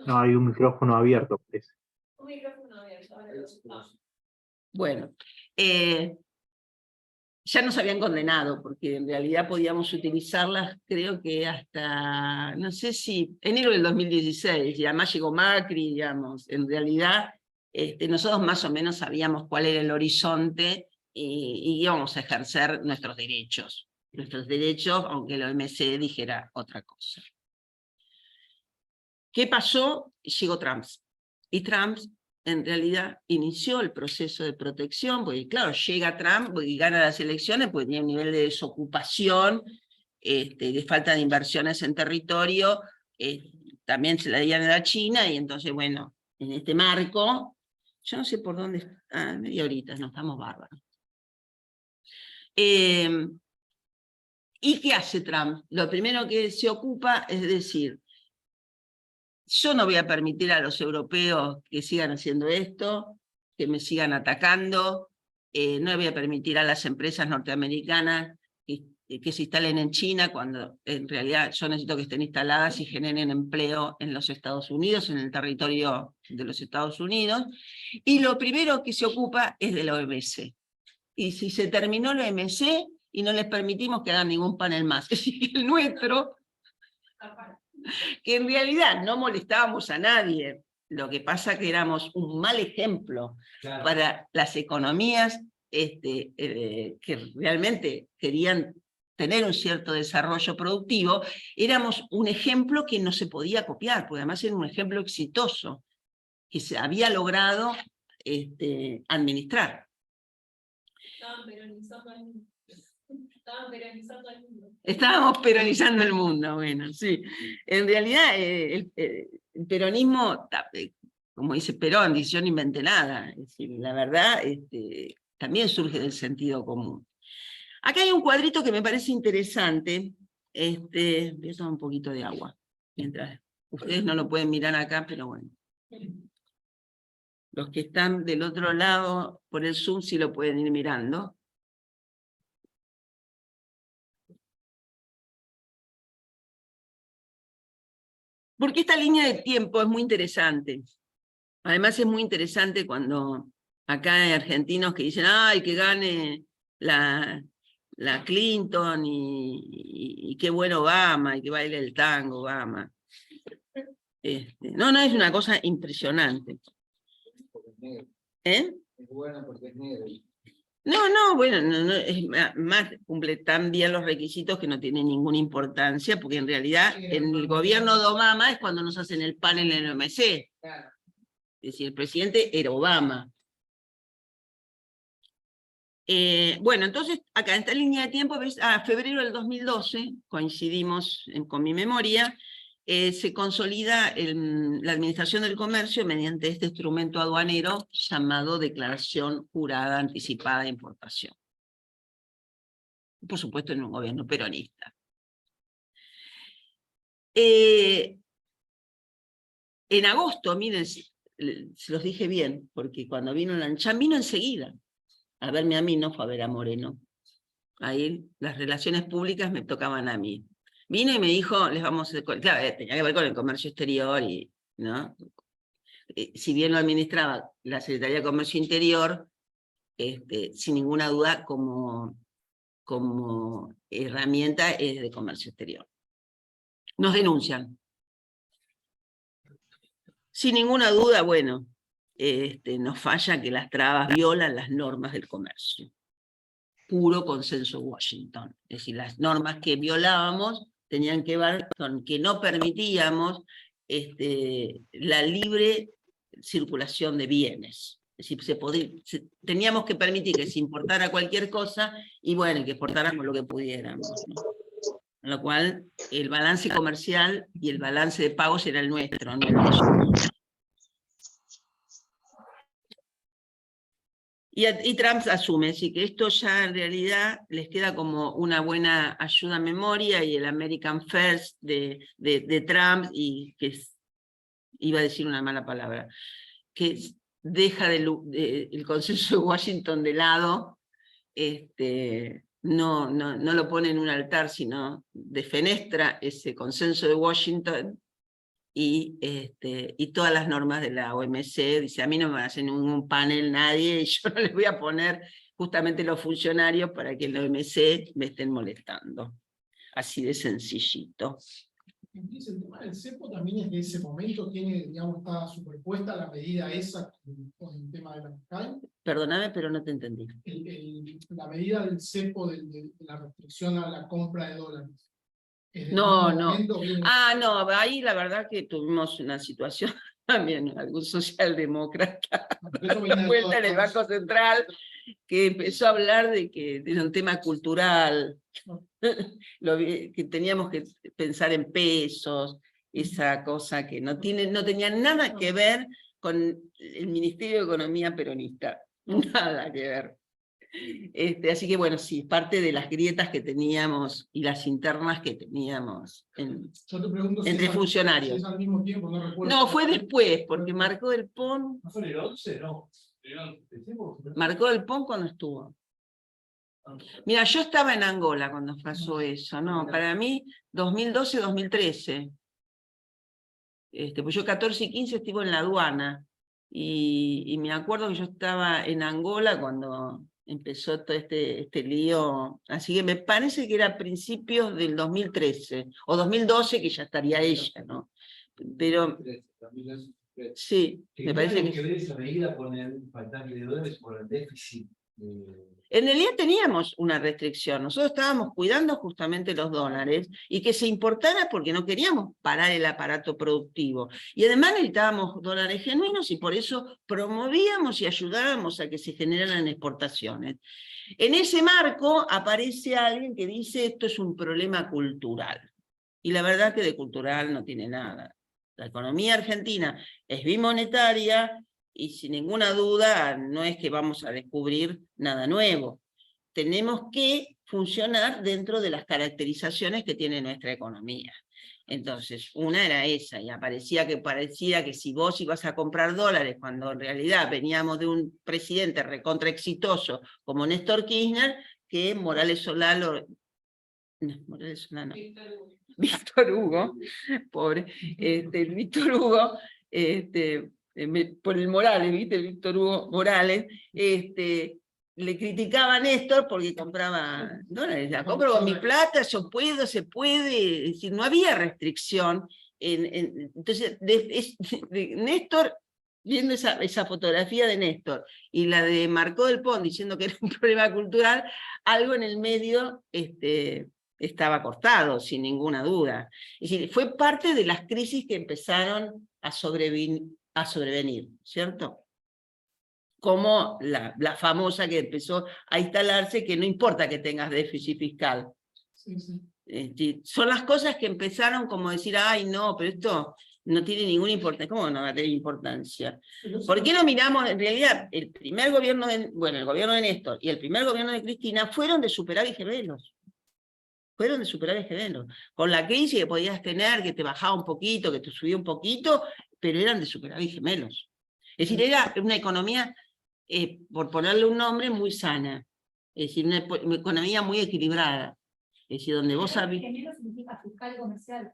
[SPEAKER 12] No, hay un micrófono abierto, parece.
[SPEAKER 10] Un micrófono abierto, ahora lo
[SPEAKER 1] Bueno, ya nos habían condenado, porque en realidad podíamos utilizarlas, creo que hasta, no sé si, enero del 2016, y además llegó Macri, digamos, en realidad nosotros más o menos sabíamos cuál era el horizonte y íbamos a ejercer nuestros derechos, aunque la OMC dijera otra cosa. ¿Qué pasó? Llegó Trump, y Trump en realidad inició el proceso de protección, porque claro, llega Trump y gana las elecciones, porque tiene un nivel de desocupación, de falta de inversiones en territorio, también se la dieron a China, y entonces, bueno, en este marco, yo no sé por dónde, media horita, no, estamos bárbaros. ¿Y qué hace Trump? Lo primero que se ocupa es decir, yo no voy a permitir a los europeos que sigan haciendo esto, que me sigan atacando, no voy a permitir a las empresas norteamericanas que se instalen en China, cuando en realidad yo necesito que estén instaladas y generen empleo en los Estados Unidos, en el territorio de los Estados Unidos, y lo primero que se ocupa es de la OMC. Y si se terminó la OMC y no les permitimos que hagan ningún panel más, es decir, el nuestro, que en realidad no molestábamos a nadie, lo que pasa que éramos un mal ejemplo para las economías que realmente querían tener un cierto desarrollo productivo, éramos un ejemplo que no se podía copiar, porque además era un ejemplo exitoso, que se había logrado administrar.
[SPEAKER 10] Estaban peronizando al mundo.
[SPEAKER 1] Estábamos peronizando el mundo, bueno, sí. En realidad, el peronismo, como dice Perón, dice, yo no inventé nada. Es decir, la verdad, también surge del sentido común. Acá hay un cuadrito que me parece interesante. Voy a tomar un poquito de agua, mientras ustedes no lo pueden mirar acá, pero bueno. Los que están del otro lado, por el Zoom, sí lo pueden ir mirando. Porque esta línea de tiempo es muy interesante. Además es muy interesante cuando acá hay argentinos que dicen, ¡ay, que gane la Clinton y qué bueno Obama, y que baile el tango Obama! No, es una cosa impresionante. ¿Eh?
[SPEAKER 11] Es buena porque es negra.
[SPEAKER 1] No, bueno, es más, cumple tan bien los requisitos que no tiene ninguna importancia, porque en realidad en el gobierno de Obama es cuando nos hacen el panel en el OMC.
[SPEAKER 6] Claro.
[SPEAKER 1] Es decir, el presidente era Obama. Bueno, entonces, acá en esta línea de tiempo, ves, febrero del 2012, coincidimos con mi memoria, se consolida la Administración del Comercio mediante este instrumento aduanero llamado Declaración Jurada Anticipada de Importación. Por supuesto, en un gobierno peronista. En agosto, miren, se los dije bien, porque cuando vino Lanchan, vino enseguida a verme a mí, no fue a ver a Moreno. Ahí las relaciones públicas me tocaban a mí. Vino y me dijo, les vamos a... Claro, tenía que ver con el comercio exterior, y, ¿no? Si bien lo administraba la Secretaría de Comercio Interior, sin ninguna duda como herramienta es de comercio exterior. Nos denuncian. Sin ninguna duda, bueno, nos falla que las trabas violan las normas del comercio. Puro consenso Washington. Es decir, las normas que violábamos tenían que ver con que no permitíamos la libre circulación de bienes. Es decir, teníamos que permitir que se importara cualquier cosa y bueno, que exportáramos lo que pudiéramos, ¿no? Con lo cual, el balance comercial y el balance de pagos era el nuestro, no el de ellos. Y Trump asume, así que esto ya en realidad les queda como una buena ayuda a memoria, y el American First de Trump, y que iba a decir una mala palabra, que deja el consenso de Washington de lado, no lo pone en un altar, sino defenestra ese consenso de Washington, y todas las normas de la OMC, dice, a mí no me hacen ningún panel nadie, y yo no les voy a poner justamente los funcionarios para que en la OMC me estén molestando. Así de sencillito.
[SPEAKER 5] Entonces, el tema del cepo también es de ese momento, tiene, digamos, está superpuesta la medida esa con el tema de la fiscal.
[SPEAKER 1] Perdóname, pero no te entendí.
[SPEAKER 5] La medida del cepo de la restricción a la compra de dólares.
[SPEAKER 1] No. No, ahí la verdad que tuvimos una situación también, algún socialdemócrata, dando vuelta en el Banco Central, que empezó a hablar de que era un tema cultural, que teníamos que pensar en pesos, esa cosa que no tenía nada que ver con el Ministerio de Economía peronista, nada que ver. Así que bueno, sí, parte de las grietas que teníamos y las internas que teníamos entre funcionarios.
[SPEAKER 5] Si es al mismo tiempo, no recuerdo.
[SPEAKER 1] No, fue después, porque Marcó del Pon...
[SPEAKER 4] ¿No fue en el 11? No.
[SPEAKER 1] Marcó del Pon cuando estuvo. Mira, yo estaba en Angola cuando pasó eso, ¿no? Para mí, 2012-2013. Pues yo 14 y 15 estuve en la aduana, y me acuerdo que yo estaba en Angola cuando empezó todo este lío, así que me parece que era a principios del 2013, o 2012, que ya estaría ella, ¿no? Pero, sí, me parece que...
[SPEAKER 4] ver esa medida con el faltante de dólares por el déficit?
[SPEAKER 1] En realidad teníamos una restricción, nosotros estábamos cuidando justamente los dólares, y que se importara porque no queríamos parar el aparato productivo, y además necesitábamos dólares genuinos, y por eso promovíamos y ayudábamos a que se generaran exportaciones. En ese marco aparece alguien que dice esto es un problema cultural, y la verdad que de cultural no tiene nada. La economía argentina es bimonetaria, y sin ninguna duda no es que vamos a descubrir nada nuevo. Tenemos que funcionar dentro de las caracterizaciones que tiene nuestra economía. Entonces, una era esa, y parecía que si vos ibas a comprar dólares, cuando en realidad veníamos de un presidente recontra exitoso como Néstor Kirchner, que Morales Solá Víctor Hugo, pobre, Víctor Hugo, por el Morales, ¿viste? El Víctor Hugo Morales, le criticaba a Néstor porque compraba dólares. La compro con mi plata, yo puedo, se puede, es decir, no había restricción. Entonces, Néstor viendo esa fotografía de Néstor y la de Marcó del Pont diciendo que era un problema cultural, algo en el medio estaba cortado, sin ninguna duda. Es decir, fue parte de las crisis que empezaron a sobrevenir, ¿cierto? Como la famosa que empezó a instalarse, que no importa que tengas déficit fiscal.
[SPEAKER 5] Sí, sí.
[SPEAKER 1] Son las cosas que empezaron como decir, ay no, pero esto no tiene ninguna importancia. ¿Cómo no va a tener importancia? ¿Por qué no miramos? En realidad, el primer gobierno el gobierno de Néstor y el primer gobierno de Cristina fueron de superávit gemelos. Fueron de superávit gemelos. Con la crisis que podías tener, que te bajaba un poquito, que te subía un poquito, pero eran de superávit gemelos. Es decir, era una economía, por ponerle un nombre, muy sana. Es decir, una economía muy equilibrada. Es decir, donde vos sabés...
[SPEAKER 10] Gemelo significa fiscal y comercial.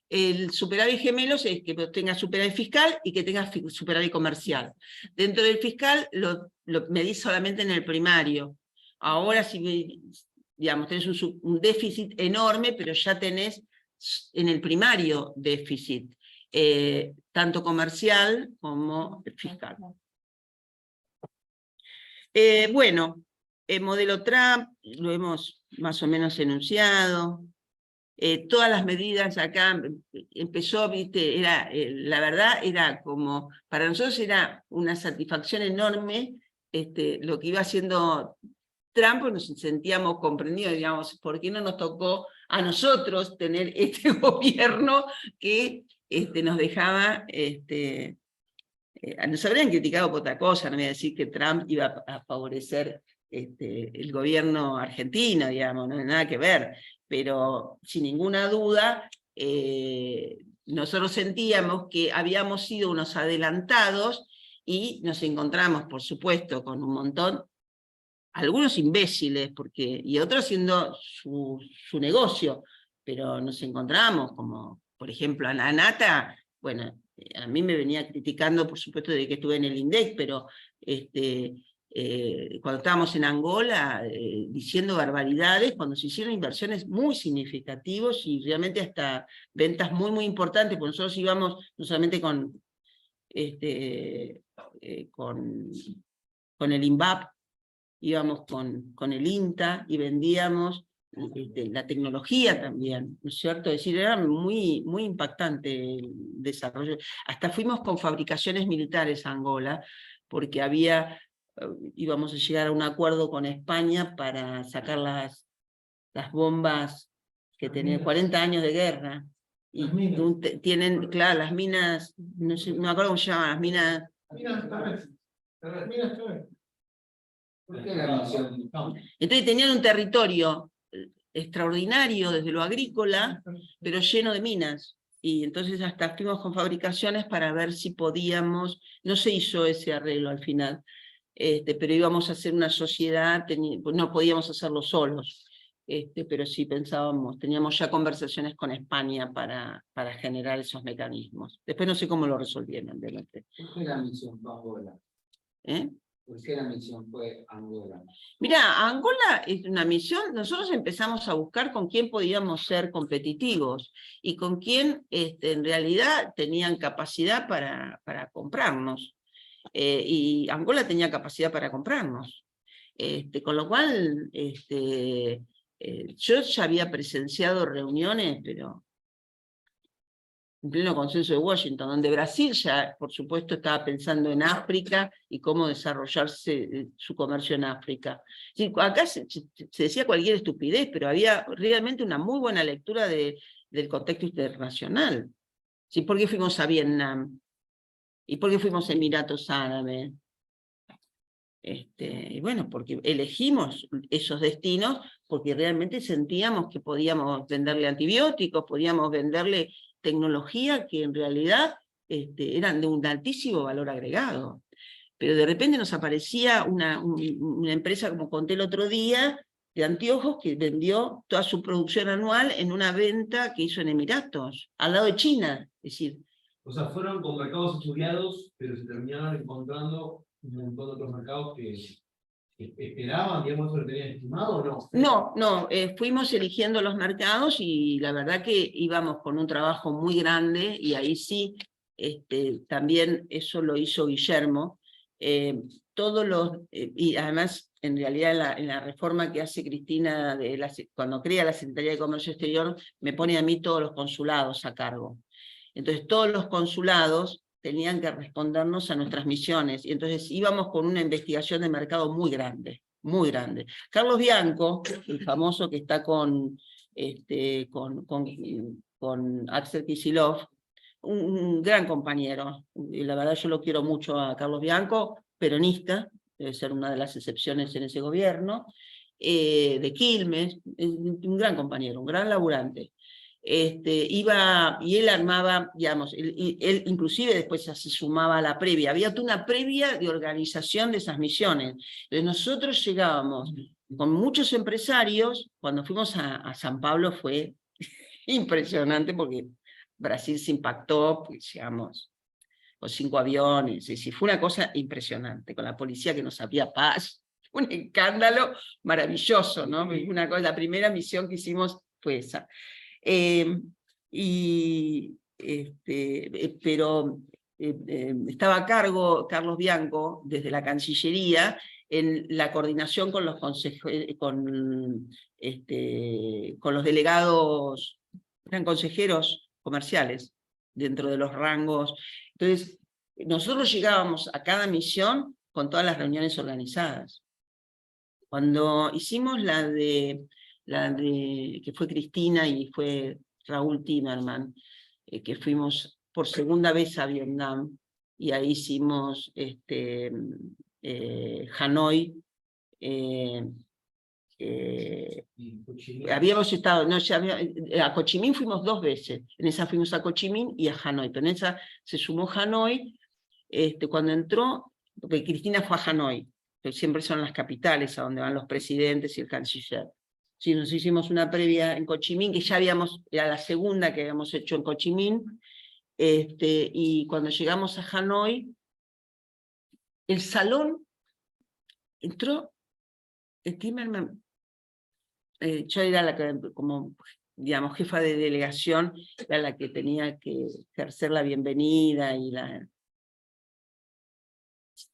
[SPEAKER 1] El superávit gemelos es que tengas superávit fiscal y que tengas superávit comercial. Dentro del fiscal lo medís solamente en el primario. Ahora si digamos, tenés un déficit enorme, pero ya tenés en el primario déficit, tanto comercial como fiscal. Bueno, el modelo Trump lo hemos más o menos enunciado. Todas las medidas acá empezó, viste, la verdad era como, para nosotros era una satisfacción enorme lo que iba haciendo Trump, pues nos sentíamos comprendidos, digamos, ¿por qué no nos tocó a nosotros tener este gobierno que nos dejaba, nos habrían criticado por otra cosa, no voy a decir que Trump iba a favorecer el gobierno argentino, digamos, no hay nada que ver, pero sin ninguna duda nosotros sentíamos que habíamos sido unos adelantados y nos encontramos, por supuesto, con un montón, algunos imbéciles, y otros haciendo su negocio, pero nos encontramos como, por ejemplo, a la Nata, bueno, a mí me venía criticando, por supuesto, de que estuve en el INDEC, pero cuando estábamos en Angola, diciendo barbaridades, cuando se hicieron inversiones muy significativas y realmente hasta ventas muy, muy importantes, porque nosotros íbamos no solamente con el INVAP, íbamos con el INTA y vendíamos la tecnología también, ¿no es cierto? Es decir, era muy, muy impactante el desarrollo. Hasta fuimos con fabricaciones militares a Angola, porque íbamos a llegar a un acuerdo con España para sacar las bombas que tenían 40 años de guerra. Y tienen, claro, las minas, no sé, no me acuerdo cómo se llaman, las minas... Entonces tenían un territorio extraordinario desde lo agrícola, pero lleno de minas. Y entonces hasta fuimos con fabricaciones para ver si podíamos, no se hizo ese arreglo al final, pero íbamos a hacer una sociedad, no podíamos hacerlo solos, pero sí pensábamos, teníamos ya conversaciones con España para generar esos mecanismos. Después no sé cómo lo resolvieron.
[SPEAKER 6] ¿Por qué la misión fue Angola? ¿Por qué la misión fue Angola?
[SPEAKER 1] Mirá, Angola es una misión, nosotros empezamos a buscar con quién podíamos ser competitivos y con quién en realidad tenían capacidad para comprarnos. Y Angola tenía capacidad para comprarnos. Con lo cual, yo ya había presenciado reuniones, pero en pleno consenso de Washington, donde Brasil ya, por supuesto, estaba pensando en África y cómo desarrollarse su comercio en África. Sí, acá se decía cualquier estupidez, pero había realmente una muy buena lectura del contexto internacional. ¿Sí? ¿Por qué fuimos a Vietnam? ¿Y por qué fuimos a Emiratos Árabes? Y bueno, porque elegimos esos destinos porque realmente sentíamos que podíamos venderle antibióticos, podíamos venderle tecnología que en realidad eran de un altísimo valor agregado. Pero de repente nos aparecía una empresa, como conté el otro día, de anteojos que vendió toda su producción anual en una venta que hizo en Emiratos, al lado de China. Es decir,
[SPEAKER 4] o sea, fueron con mercados estudiados, pero se terminaron encontrando un montón de otros mercados que esperaban, digamos, eso lo tenían estimado o no.
[SPEAKER 1] No, fuimos eligiendo los mercados y la verdad que íbamos con un trabajo muy grande y ahí sí también eso lo hizo Guillermo. Y además, en realidad, en la reforma que hace Cristina, cuando crea la Secretaría de Comercio Exterior, me pone a mí todos los consulados a cargo. Entonces, todos los consulados tenían que respondernos a nuestras misiones, y entonces íbamos con una investigación de mercado muy grande, muy grande. Carlos Bianco, el famoso que está con Axel Kicillof, un gran compañero, y la verdad yo lo quiero mucho a Carlos Bianco, peronista, debe ser una de las excepciones en ese gobierno, de Quilmes, un gran compañero, un gran laburante. Y él armaba, digamos, él inclusive después se sumaba a la previa, había toda una previa de organización de esas misiones. Entonces nosotros llegábamos con muchos empresarios, cuando fuimos a San Pablo fue impresionante porque Brasil se impactó, pues, digamos, con 5 aviones, y fue una cosa impresionante, con la policía que nos hacía paz, un escándalo maravilloso, ¿no? Una cosa, la primera misión que hicimos fue esa. Pero estaba a cargo Carlos Bianco desde la Cancillería en la coordinación con los con los delegados, eran consejeros comerciales dentro de los rangos. Entonces, nosotros llegábamos a cada misión con todas las reuniones organizadas. Cuando hicimos la de que fue Cristina y fue Raúl Timerman, que fuimos por segunda vez a Vietnam, y ahí hicimos Hanoi, habíamos estado, no, a Ho Chi Minh fuimos 2 veces, en esa fuimos a Ho Chi Minh y a Hanoi, pero en esa se sumó Hanoi, cuando entró, porque Cristina fue a Hanoi, que siempre son las capitales a donde van los presidentes y el canciller. Sí, nos hicimos una previa en Ho Chi Minh, que ya era la segunda que habíamos hecho en Ho Chi Minh, y cuando llegamos a Hanoi, el salón entró Timerman. Yo era la que, como, digamos, jefa de delegación, era la que tenía que ejercer la bienvenida y la...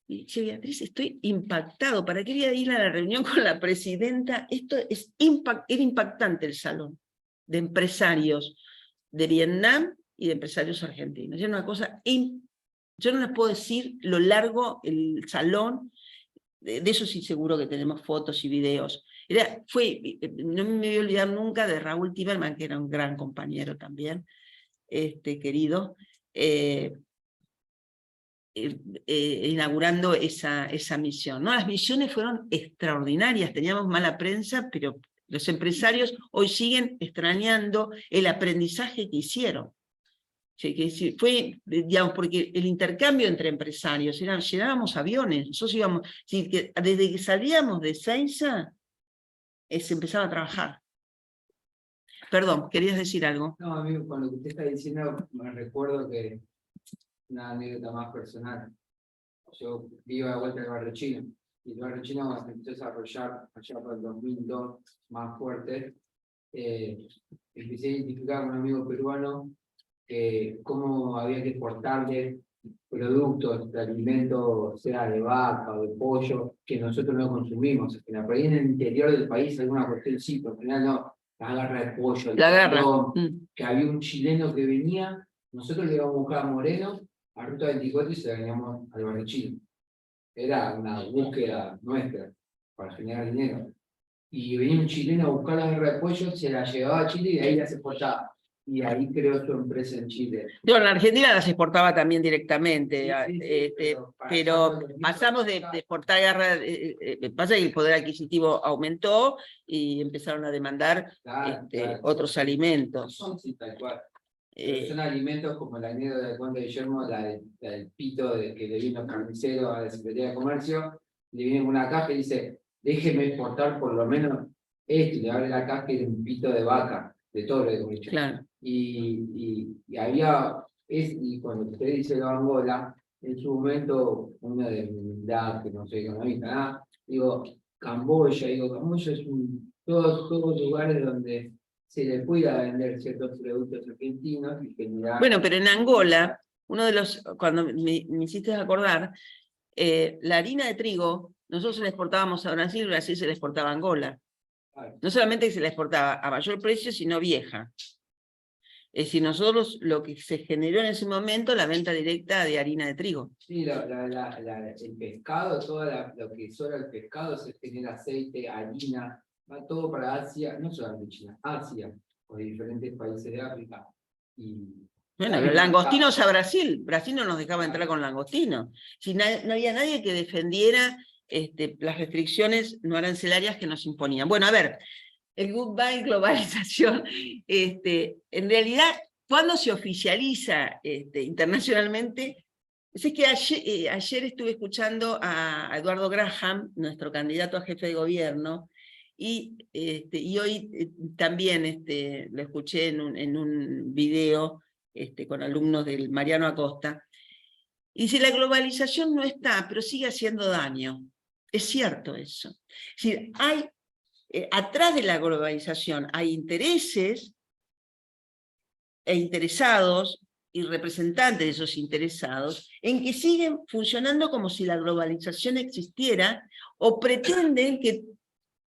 [SPEAKER 1] Y dije, Beatriz, estoy impactado, ¿para qué voy a ir a la reunión con la presidenta? Esto era impactante el salón, de empresarios de Vietnam y de empresarios argentinos. Era una cosa, yo no les puedo decir lo largo, el salón, de eso sí seguro que tenemos fotos y videos. No me voy a olvidar nunca de Raúl Timerman, que era un gran compañero también, querido, inaugurando esa misión, ¿no? Las misiones fueron extraordinarias, teníamos mala prensa, pero los empresarios hoy siguen extrañando el aprendizaje que hicieron. Fue, digamos, porque el intercambio entre empresarios, llenábamos aviones, nosotros íbamos, desde que salíamos de Ezeiza, se empezaba a trabajar. Perdón, ¿querías decir algo?
[SPEAKER 6] No, amigo, con lo que usted está diciendo, me recuerdo que una anécdota más personal. Yo vivo a vuelta del barrio chino, y el barrio chino se empezó a desarrollar allá por el 2002 más fuerte. Empecé a identificar con un amigo peruano cómo había que exportarle productos de alimentos, sea de vaca o de pollo, que nosotros no consumimos. O sea, por ahí en el interior del país alguna cuestión sí, pero al final no. La garra de pollo, que había un chileno que venía, nosotros le íbamos a buscar a Moreno, a Ruta 24, y se la veníamos al barrio chino. Era una búsqueda nuestra para generar dinero. Y venía un chileno a buscar la garra de pollo, se la llevaba a Chile y de ahí la exportaba. Y ahí creó su empresa en Chile.
[SPEAKER 1] Yo en Argentina las exportaba también directamente, pero pasamos de exportar garra, pasa que el poder adquisitivo aumentó y empezaron a demandar otros alimentos.
[SPEAKER 6] Sí, tal cual. Son alimentos como la anécdota de Conde Guillermo, la del pito que le vino carnicero a la Secretaría de Comercio, le viene con una caja y dice, déjeme exportar por lo menos esto, y le abre la caja y de un pito de vaca, de toro, de dicho.
[SPEAKER 1] Claro.
[SPEAKER 6] Y había, y cuando usted dice lo Angola, en su momento, una de humildad, que no soy economista, nada, digo, Camboya es todos lugares donde se le pueda vender ciertos productos argentinos y generar...
[SPEAKER 1] Bueno, pero en Angola cuando me hiciste acordar, la harina de trigo, nosotros se la exportábamos a Brasil, Brasil se la exportaba a Angola. No solamente que se la exportaba a mayor precio, sino vieja. Es decir, nosotros lo que se generó en ese momento, la venta directa de harina de trigo.
[SPEAKER 6] Sí, el pescado, lo que sobra el pescado se genera aceite, harina, va todo para Asia, no solamente China, Asia, o de diferentes países de África.
[SPEAKER 1] Bueno, los langostinos a Brasil. Brasil no nos dejaba entrar con langostinos. Si no había nadie que defendiera las restricciones no arancelarias que nos imponían. Bueno, a ver, el goodbye globalización, en realidad, ¿cuándo se oficializa internacionalmente? Es que ayer estuve escuchando a Eduardo Graham, nuestro candidato a jefe de gobierno, y hoy también lo escuché en un video con alumnos del Mariano Acosta, y dice, la globalización no está, pero sigue haciendo daño. Es cierto eso. Es decir, atrás de la globalización hay intereses e interesados y representantes de esos interesados en que siguen funcionando como si la globalización existiera o pretenden que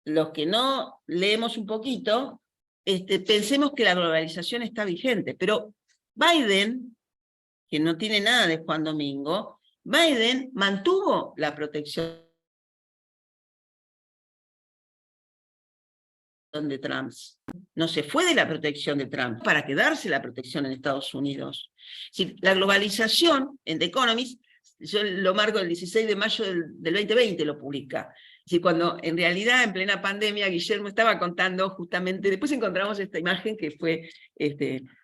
[SPEAKER 1] los que no leemos un poquito pensemos que la globalización está vigente. Pero Biden, que no tiene nada de Juan Domingo, Biden mantuvo la protección de Trump. No se fue de la protección de Trump para quedarse la protección en Estados Unidos. Si la globalización, en The Economist, yo lo marco el 16 de mayo del 2020, lo publica. Si cuando en realidad en plena pandemia Guillermo estaba contando justamente, después encontramos esta imagen que fue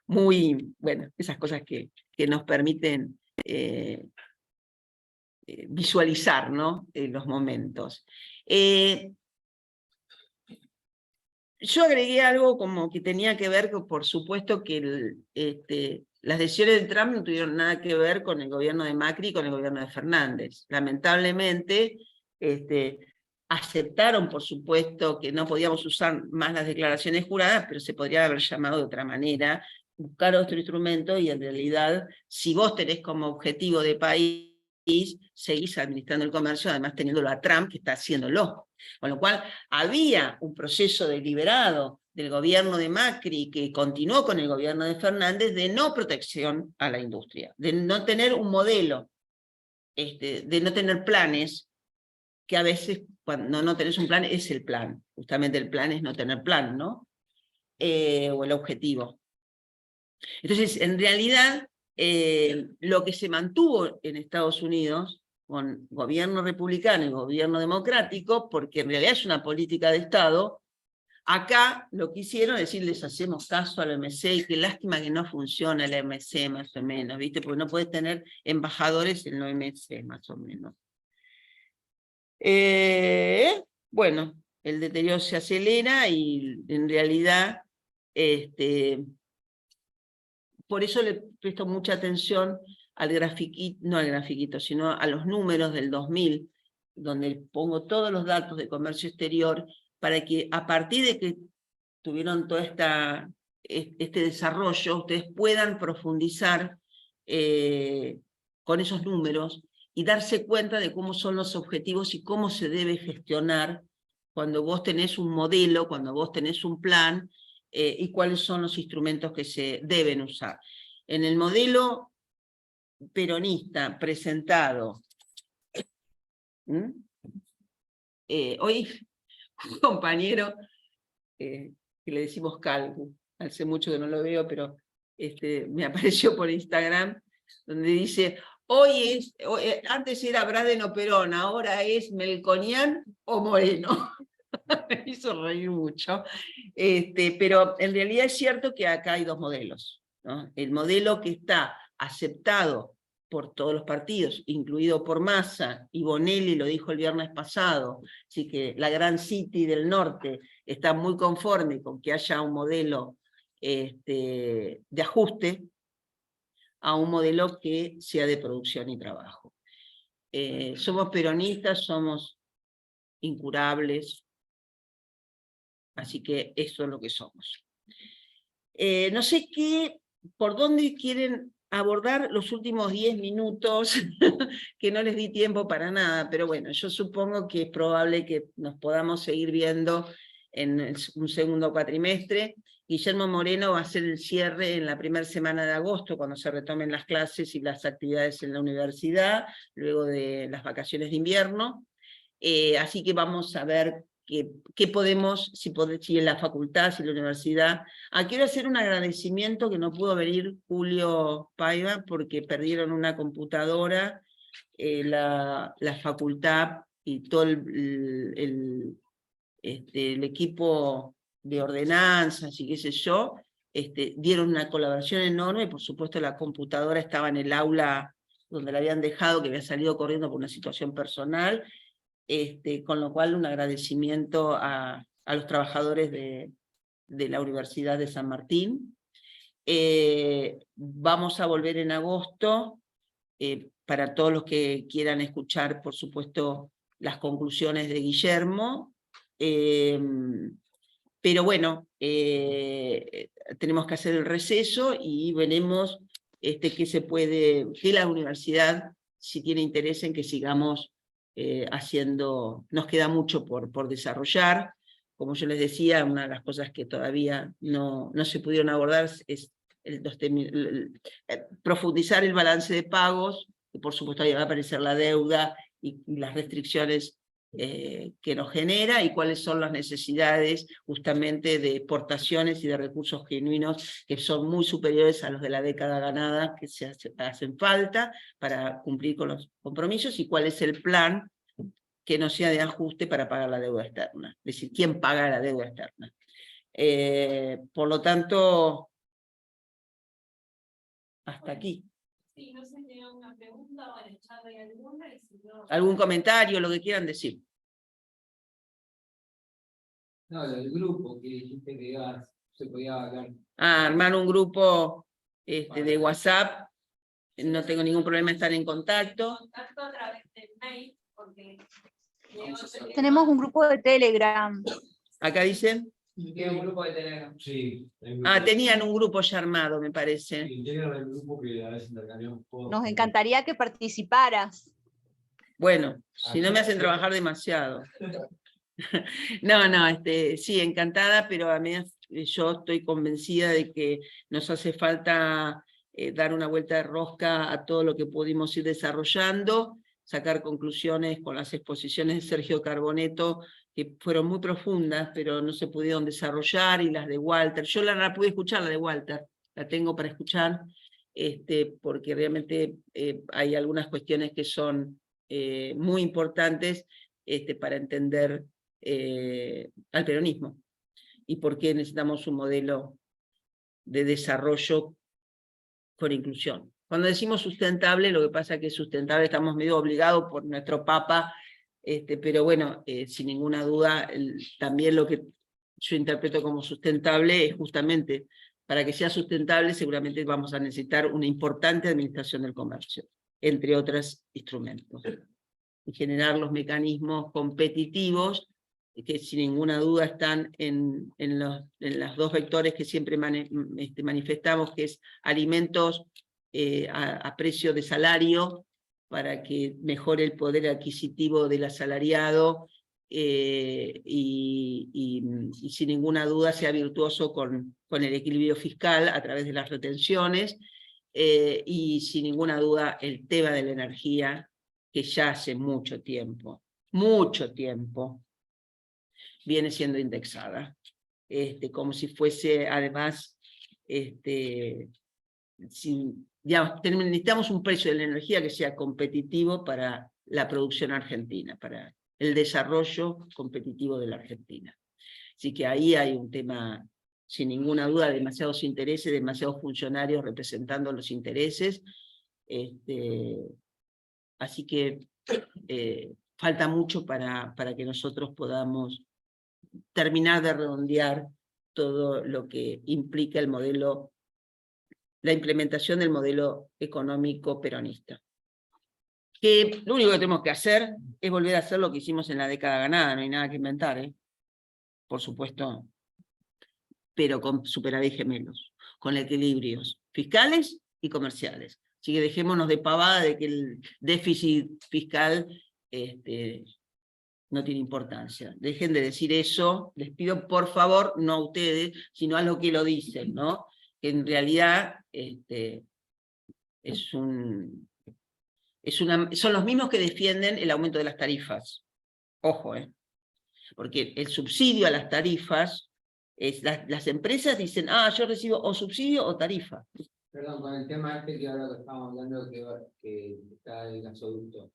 [SPEAKER 1] muy, bueno, esas cosas que nos permiten visualizar, ¿no? Los momentos. Yo agregué algo como que tenía que ver con, por supuesto, que las decisiones de Trump no tuvieron nada que ver con el gobierno de Macri y con el gobierno de Fernández. Lamentablemente, aceptaron, por supuesto, que no podíamos usar más las declaraciones juradas, pero se podría haber llamado de otra manera, buscar otro instrumento, y en realidad, si vos tenés como objetivo de país, seguís administrando el comercio, además teniéndolo a Trump, que está haciéndolo. Con lo cual, había un proceso deliberado del gobierno de Macri, que continuó con el gobierno de Fernández, de no protección a la industria, de no tener un modelo, de no tener planes, que a veces cuando no tenés un plan es el plan. Justamente el plan es no tener plan, ¿no? O el objetivo. Entonces, en realidad, lo que se mantuvo en Estados Unidos, con gobierno republicano y gobierno democrático, porque en realidad es una política de Estado, acá lo que hicieron es decir, les hacemos caso al OMC, y qué lástima que no funciona el OMC más o menos, ¿viste? Porque no puedes tener embajadores en el OMC más o menos. Bueno, el deterioro se acelera y en realidad por eso le presto mucha atención al grafiquito, no al grafiquito, sino a los números del 2000, donde pongo todos los datos de comercio exterior, para que a partir de que tuvieron todo este desarrollo, ustedes puedan profundizar con esos números y darse cuenta de cómo son los objetivos y cómo se debe gestionar cuando vos tenés un modelo, cuando vos tenés un plan, y cuáles son los instrumentos que se deben usar. En el modelo peronista presentado, hoy un compañero, que le decimos Calvo, hace mucho que no lo veo, pero me apareció por Instagram, donde dice, antes era Braden o Perón, ahora es Melconian o Moreno. Me hizo reír mucho, pero en realidad es cierto que acá hay dos modelos, ¿no? El modelo que está aceptado por todos los partidos, incluido por Massa, y Bonelli lo dijo el viernes pasado, así que la Gran City del Norte está muy conforme con que haya un modelo de ajuste a un modelo que sea de producción y trabajo. Somos peronistas, somos incurables, así que eso es lo que somos. No sé por dónde quieren abordar los últimos 10 minutos, que no les di tiempo para nada, pero bueno, yo supongo que es probable que nos podamos seguir viendo en un segundo cuatrimestre. Guillermo Moreno va a hacer el cierre en la primera semana de agosto, cuando se retomen las clases y las actividades en la universidad, luego de las vacaciones de invierno. Así que vamos a ver qué podemos, si en la facultad, si en la universidad. Quiero hacer un agradecimiento que no pudo venir Julio Paiva, porque perdieron una computadora, la facultad y todo el equipo de ordenanzas y qué sé yo, dieron una colaboración enorme, y por supuesto la computadora estaba en el aula donde la habían dejado, que había salido corriendo por una situación personal, con lo cual un agradecimiento a los trabajadores de la Universidad de San Martín. Vamos a volver en agosto, para todos los que quieran escuchar, por supuesto, las conclusiones de Guillermo, pero bueno, tenemos que hacer el receso y veremos que la universidad, si tiene interés en que sigamos haciendo, nos queda mucho por desarrollar. Como yo les decía, una de las cosas que todavía no se pudieron abordar es profundizar el balance de pagos, que por supuesto ahí va a aparecer la deuda y las restricciones que nos genera, y cuáles son las necesidades justamente de exportaciones y de recursos genuinos que son muy superiores a los de la década ganada, que hacen falta para cumplir con los compromisos, y cuál es el plan que no sea de ajuste para pagar la deuda externa, es decir, quién paga la deuda externa. Por lo tanto, hasta aquí.
[SPEAKER 2] Sí, no sé si tiene una pregunta o en el chat hay alguna, y si no...
[SPEAKER 1] ¿Algún comentario, lo que quieran decir?
[SPEAKER 6] No, el grupo que dijiste que se podía hablar.
[SPEAKER 1] Armar un grupo de WhatsApp, no tengo ningún problema en estar en contacto.
[SPEAKER 2] Contacto a través del mail, porque...
[SPEAKER 8] Tenemos un grupo de Telegram.
[SPEAKER 1] Acá dicen.
[SPEAKER 6] Tiene un grupo de Telegram.
[SPEAKER 4] Sí.
[SPEAKER 1] Tenían un grupo ya armado, me parece.
[SPEAKER 4] Sí, Telegram es un grupo que a veces intercambiamos cosas.
[SPEAKER 8] Nos encantaría que participaras.
[SPEAKER 1] Bueno, si no me hacen trabajar demasiado. No, sí, encantada, pero a mí yo estoy convencida de que nos hace falta dar una vuelta de rosca a todo lo que pudimos ir desarrollando, sacar conclusiones con las exposiciones de Sergio Carboneto, que fueron muy profundas, pero no se pudieron desarrollar, y las de Walter. Yo la pude escuchar, la de Walter, la tengo para escuchar, porque realmente hay algunas cuestiones que son muy importantes para entender al peronismo, y por qué necesitamos un modelo de desarrollo con inclusión. Cuando decimos sustentable, lo que pasa es que sustentable estamos medio obligados por nuestro Papa, pero bueno, sin ninguna duda, también lo que yo interpreto como sustentable es justamente, para que sea sustentable seguramente vamos a necesitar una importante administración del comercio, entre otros instrumentos, y generar los mecanismos competitivos que sin ninguna duda están en los dos vectores que siempre manifestamos, que es alimentos a precio de salario, para que mejore el poder adquisitivo del asalariado, y sin ninguna duda sea virtuoso con el equilibrio fiscal a través de las retenciones, y sin ninguna duda el tema de la energía, que ya hace mucho tiempo, viene siendo indexada, como si fuese, además, necesitamos un precio de la energía que sea competitivo para la producción argentina, para el desarrollo competitivo de la Argentina. Así que ahí hay un tema, sin ninguna duda, demasiados intereses, demasiados funcionarios representando los intereses, así que falta mucho para que nosotros podamos terminar de redondear todo lo que implica el modelo, la implementación del modelo económico peronista. Que lo único que tenemos que hacer es volver a hacer lo que hicimos en la década ganada, no hay nada que inventar, por supuesto, pero con superávit gemelos, con equilibrios fiscales y comerciales. Así que dejémonos de pavada de que el déficit fiscal no tiene importancia. Dejen de decir eso, les pido por favor, no a ustedes, sino a los que lo dicen, ¿no? Que en realidad son los mismos que defienden el aumento de las tarifas. Ojo, porque el subsidio a las tarifas, las empresas dicen, yo recibo o subsidio o tarifa.
[SPEAKER 6] Perdón, con el tema que ahora que estamos hablando, que está el gasoducto.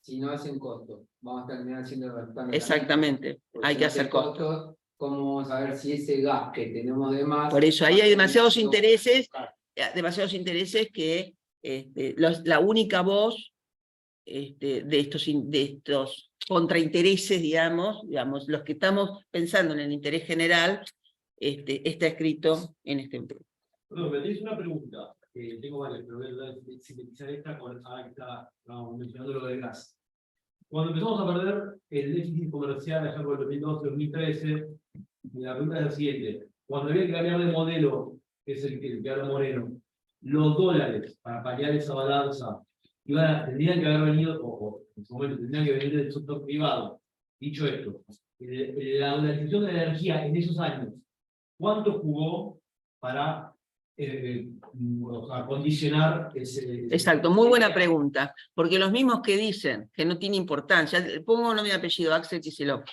[SPEAKER 6] Si no hacen costo, vamos a terminar haciendo...
[SPEAKER 1] Exactamente, hay que hacer
[SPEAKER 6] costo. ¿Cómo vamos a ver si ese gas que tenemos de más...
[SPEAKER 1] Por eso, ahí hay demasiados intereses que la única voz de estos contraintereses, digamos, los que estamos pensando en el interés general, está escrito en este libro.
[SPEAKER 4] Perdón, me tenéis una pregunta, tengo varias, pero voy a sintetizar esta con que estábamos mencionando lo del gas. Cuando empezamos a perder el déficit comercial allá por el 2012-2013, la pregunta es la siguiente: cuando había que cambiar de modelo, que es el que habla Moreno, los dólares para paliar esa balanza tendrían que haber venido, o en su momento tendrían que venir del sector privado. Dicho esto, la dolarización de la energía en esos años, ¿cuánto jugó para condicionar ese...
[SPEAKER 1] Exacto, muy buena pregunta, porque los mismos que dicen que no tiene importancia, pongo nombre y apellido, Axel Kicillof,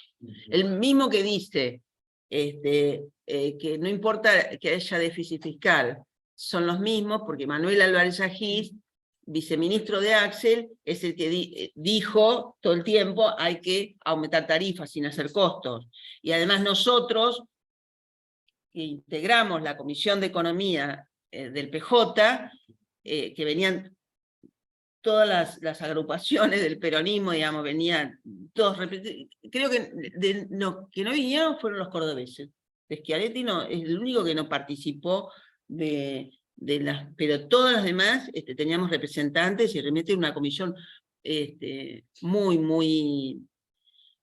[SPEAKER 1] el mismo que dice que no importa que haya déficit fiscal, son los mismos, porque Manuel Álvarez Agis, viceministro de Axel, es el que dijo todo el tiempo hay que aumentar tarifas sin hacer costos, y además nosotros que integramos la Comisión de Economía del PJ, que venían todas las agrupaciones del peronismo, digamos, venían todos, creo que que no vinieron fueron los cordobeses. Schiaretti es el único que no participó pero todos los demás teníamos representantes y remete una comisión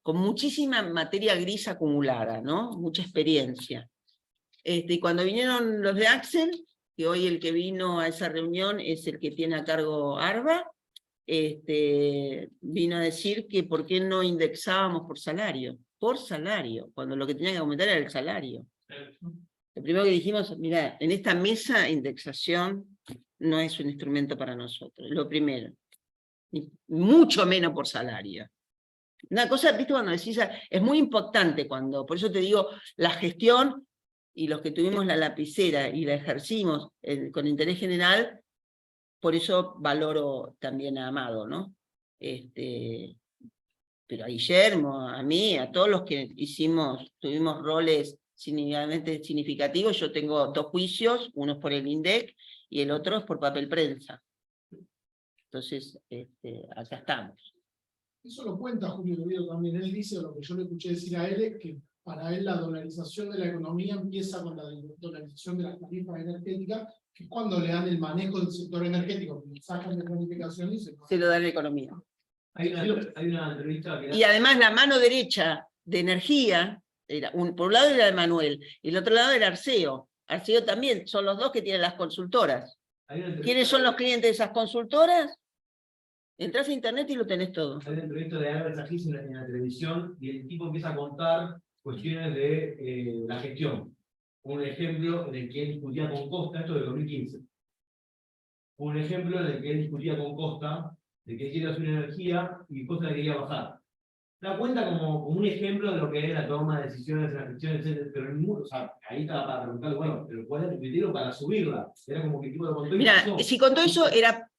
[SPEAKER 1] con muchísima materia gris acumulada, ¿no? Mucha experiencia. Y cuando vinieron los de Axel, que hoy el que vino a esa reunión es el que tiene a cargo ARBA, vino a decir que por qué no indexábamos por salario, cuando lo que tenía que aumentar era el salario. Lo primero que dijimos, mira, en esta mesa indexación no es un instrumento para nosotros, lo primero, mucho menos por salario. Una cosa, viste, cuando decís, es muy importante por eso te digo, la gestión, y los que tuvimos la lapicera y la ejercimos con interés general, por eso valoro también a Amado, ¿no? Pero a Guillermo, a mí, a todos los que tuvimos roles significativos, yo tengo 2 juicios, uno es por el INDEC y el otro es por papel prensa. Entonces, acá estamos.
[SPEAKER 5] Eso lo cuenta Julio Oviedo también, él dice, lo que yo le escuché decir a él, que para él la dolarización de la economía empieza con la dolarización de las tarifas energéticas, que es cuando le dan el manejo del sector energético, que lo sacan de planificación y se
[SPEAKER 1] lo da la economía.
[SPEAKER 4] Hay una entrevista que...
[SPEAKER 1] Y además la mano derecha de energía, por un lado era de Manuel, y el otro lado era Arceo. Arceo también, son los dos que tienen las consultoras. ¿Quiénes son los clientes de esas consultoras? Entrás a internet y lo tenés todo.
[SPEAKER 4] Hay una entrevista de Álvarez Agis en la televisión, y el tipo empieza a contar cuestiones de la gestión. Un ejemplo en el que él discutía con Costa, esto de 2015. Un ejemplo en el que él discutía con Costa de que quiere hacer una energía y Costa le quería bajar. Da cuenta como un ejemplo de lo que es la toma de decisiones, la gestión, etc. Pero ahí estaba para preguntarle, bueno, pero ¿cuál es tu criterio para subirla? Era como que el tipo de contó.
[SPEAKER 1] Mira, si con todo eso era,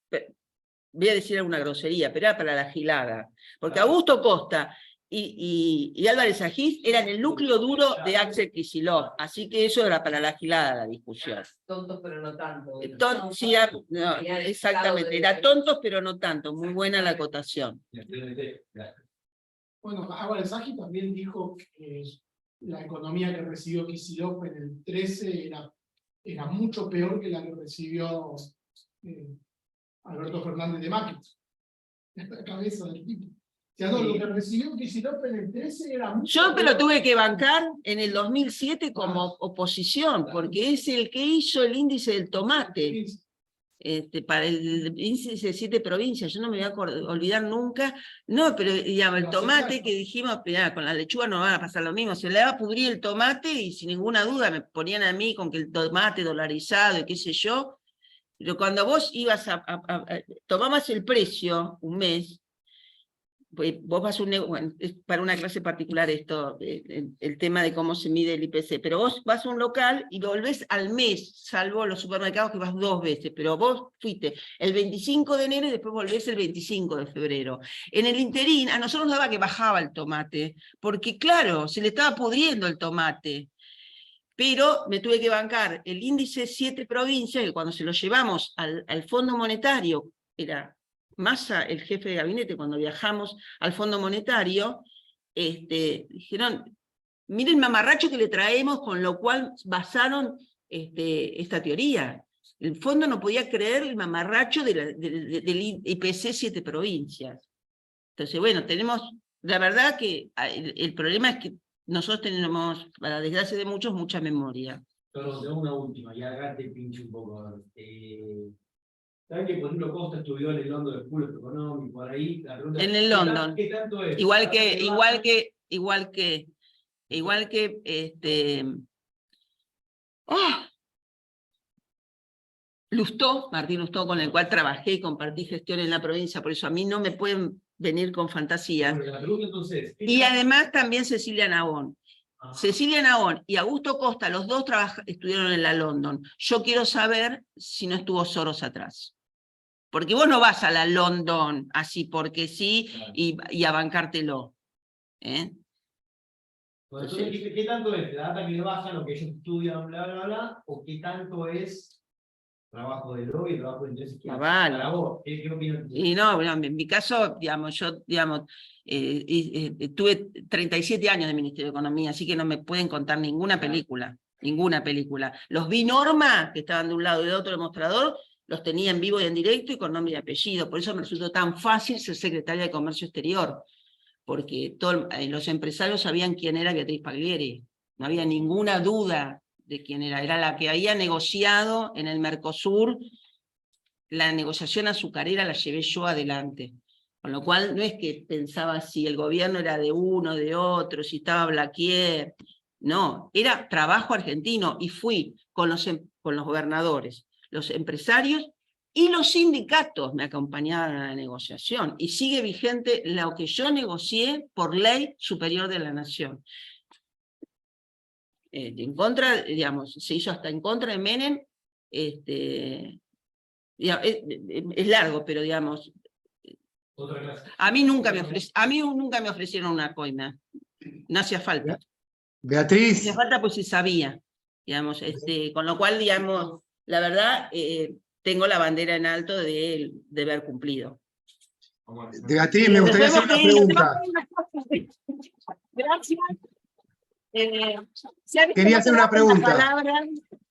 [SPEAKER 1] voy a decir alguna grosería, pero era para la gilada. Porque Augusto Costa y Álvarez Agis eran el núcleo duro de Axel Kicillof, así que eso era para la gilada la discusión.
[SPEAKER 6] Tontos pero no tanto.
[SPEAKER 1] Sí, no, exactamente, era tontos pero no tanto, muy buena la acotación.
[SPEAKER 5] Bueno, Álvarez Agis también dijo que la economía que recibió Kicillof en el 13 era mucho peor que la que recibió Alberto Fernández de Macri. La cabeza del tipo. O sea, no, lo que recibió Kicillof en el 13 era mucho
[SPEAKER 1] Yo
[SPEAKER 5] peor.
[SPEAKER 1] lo tuve que bancar en el 2007 como oposición, porque es el que hizo el índice del tomate. para el índice de 7 provincias, yo no me voy a olvidar nunca. No, pero digamos, el tomate que dijimos, mirá, con la lechuga no va a pasar lo mismo, se le va a pudrir el tomate y sin ninguna duda me ponían a mí con que el tomate dolarizado y qué sé yo, pero cuando vos ibas tomabas el precio un mes, pues vos vas a bueno, es para una clase particular esto, el tema de cómo se mide el IPC, pero vos vas a un local y volvés al mes, salvo los supermercados que vas 2 veces, pero vos fuiste el 25 de enero y después volvés el 25 de febrero. En el interín, a nosotros nos daba que bajaba el tomate, porque claro, se le estaba pudriendo el tomate, pero me tuve que bancar el índice 7 provincias, que cuando se lo llevamos al Fondo Monetario, era Massa, el jefe de gabinete, cuando viajamos al Fondo Monetario, dijeron, miren el mamarracho que le traemos, con lo cual basaron esta teoría. El fondo no podía creer el mamarracho del IPC 7 provincias. Entonces, bueno, tenemos, la verdad que el problema es que nosotros tenemos, para desgracia de muchos, mucha memoria.
[SPEAKER 4] Perdón, tengo una última, y acá te pincho un poco. ¿Saben que, por ejemplo, Costa estudió en el London School of Economics, por ahí? La pregunta es,
[SPEAKER 1] En el London.
[SPEAKER 4] ¿qué tanto es?
[SPEAKER 1] Igual que Lustó, Martín Lustó, con el cual trabajé y compartí gestión en la provincia, por eso a mí no me pueden venir con fantasías.
[SPEAKER 4] Bueno, la pregunta entonces,
[SPEAKER 1] Y además también Cecilia Nabón. Cecilia Nabón y Augusto Costa, los dos estudiaron en la London. Yo quiero saber si no estuvo Soros atrás. Porque vos no vas a la London así porque sí, claro, y a bancártelo.
[SPEAKER 4] Bueno, entonces, ¿qué tanto es? ¿La data que le bajan, lo que ellos estudian, bla, bla, bla? ¿O qué tanto es trabajo de lobby, trabajo de intereses?
[SPEAKER 1] Vale.
[SPEAKER 4] Para vos, ¿qué opinas?
[SPEAKER 1] Y no, en mi caso, digamos, yo tuve 37 años de Ministerio de Economía, así que no me pueden contar ninguna película, ninguna película. Los vi Norma, que estaban de un lado y de otro del mostrador, los tenía en vivo y en directo y con nombre y apellido, por eso me resultó tan fácil ser secretaria de Comercio Exterior, porque los empresarios sabían quién era Beatriz Paglieri, no había ninguna duda de quién era la que había negociado en el Mercosur. La negociación azucarera la llevé yo adelante, con lo cual no es que pensaba si el gobierno era de uno, de otro, si estaba Blaquier, no, era trabajo argentino, y fui con los gobernadores, los empresarios y los sindicatos me acompañaban a la negociación, y sigue vigente lo que yo negocié por ley superior de la nación. En contra, digamos, se hizo hasta en contra de Menem, es largo, pero digamos, a mí nunca me ofrecieron una coima, no hacía falta.
[SPEAKER 3] Beatriz.
[SPEAKER 1] No hacía falta pues se sabía, digamos, con lo cual, digamos, la verdad, tengo la bandera en alto de deber cumplido.
[SPEAKER 3] Beatriz, me gustaría hacer una pregunta.
[SPEAKER 1] Gracias.
[SPEAKER 3] Quería hacer una pregunta.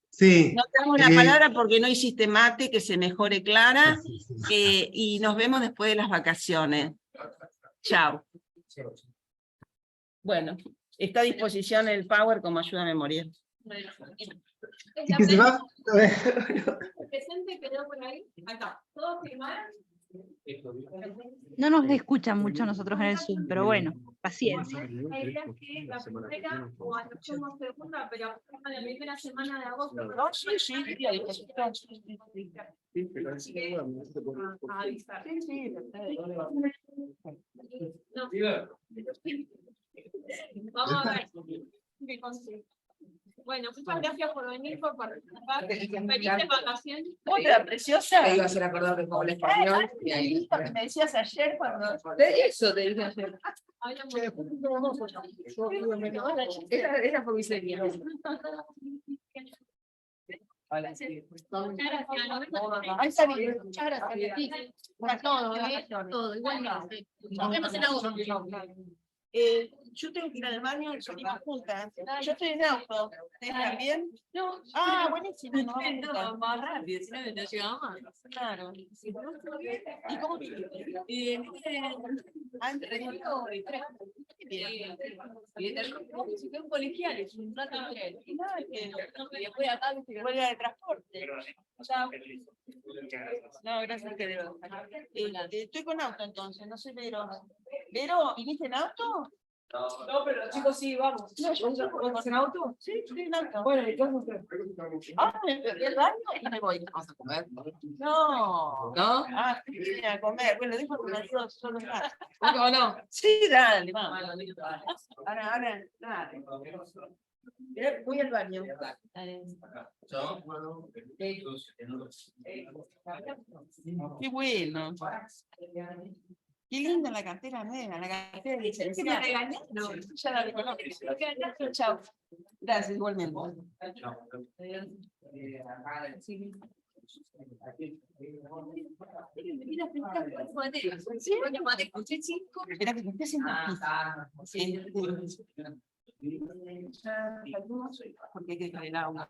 [SPEAKER 3] Sí.
[SPEAKER 1] No te damos la palabra porque no hiciste mate, que se mejore Clara, y nos vemos después de las vacaciones. Chao. Bueno, está a disposición el Power como ayuda a memoria.
[SPEAKER 3] ¿Y qué se va?
[SPEAKER 10] ¿El presente quedó por ahí? Acá. ¿Todos firmaron?
[SPEAKER 8] No nos escuchan mucho nosotros en el Zoom, pero bueno, paciencia.
[SPEAKER 10] La idea es que la primera o hacemos segunda, pero la primera semana de agosto.
[SPEAKER 1] No, sí, a disposición.
[SPEAKER 10] A avisar. Vamos a ver qué consigo. Bueno, muchas gracias por venir, por participar. Felices vacaciones.
[SPEAKER 1] Otra preciosa.
[SPEAKER 6] Te iba a hacer acordar de Pablo Español. Y ahí.
[SPEAKER 1] Que me decías ayer cuando... De eso te dije ayer.
[SPEAKER 2] Esa fue mi serie.
[SPEAKER 10] Muchas gracias. Por todo, todo, igualmente. Nos vemos en agosto.
[SPEAKER 1] Yo tengo que ir al baño, salimos juntas. Yo estoy en auto. ¿Ustedes también?
[SPEAKER 10] No.
[SPEAKER 1] Buenísimo.
[SPEAKER 2] No, más rápido, si no, no llegaba más.
[SPEAKER 1] Claro. ¿Y cómo
[SPEAKER 2] Si son colegiales, un rato y después acá
[SPEAKER 1] huelga de transporte? No, gracias que Vero. Estoy con auto entonces, no sé Vero. Vero, ¿viniste en auto?
[SPEAKER 10] No, pero los chicos sí, vamos.
[SPEAKER 1] No, yo
[SPEAKER 10] ¿Vas en auto?
[SPEAKER 1] sí, estoy en auto.
[SPEAKER 10] Bueno, ¿y qué vas a hacer?
[SPEAKER 1] Ah, me perdí el baño y me voy.
[SPEAKER 6] ¿Vamos a comer?
[SPEAKER 1] No.
[SPEAKER 10] ¿No?
[SPEAKER 1] Ah, sí, a comer. Bueno, dijo que me ayudó solo en casa.
[SPEAKER 10] ¿O no?
[SPEAKER 1] Sí, dale, vamos. Ahora, dale. Voy al baño. Qué bueno. Qué linda la cartera nueva, la cartera de
[SPEAKER 10] ¿Me
[SPEAKER 1] licenciada.
[SPEAKER 10] regañas? No.
[SPEAKER 1] Ya la reconozco. Chao. Gracias, igualmente. Espera que me esté haciendo pis. Sí. Porque hay que traer agua.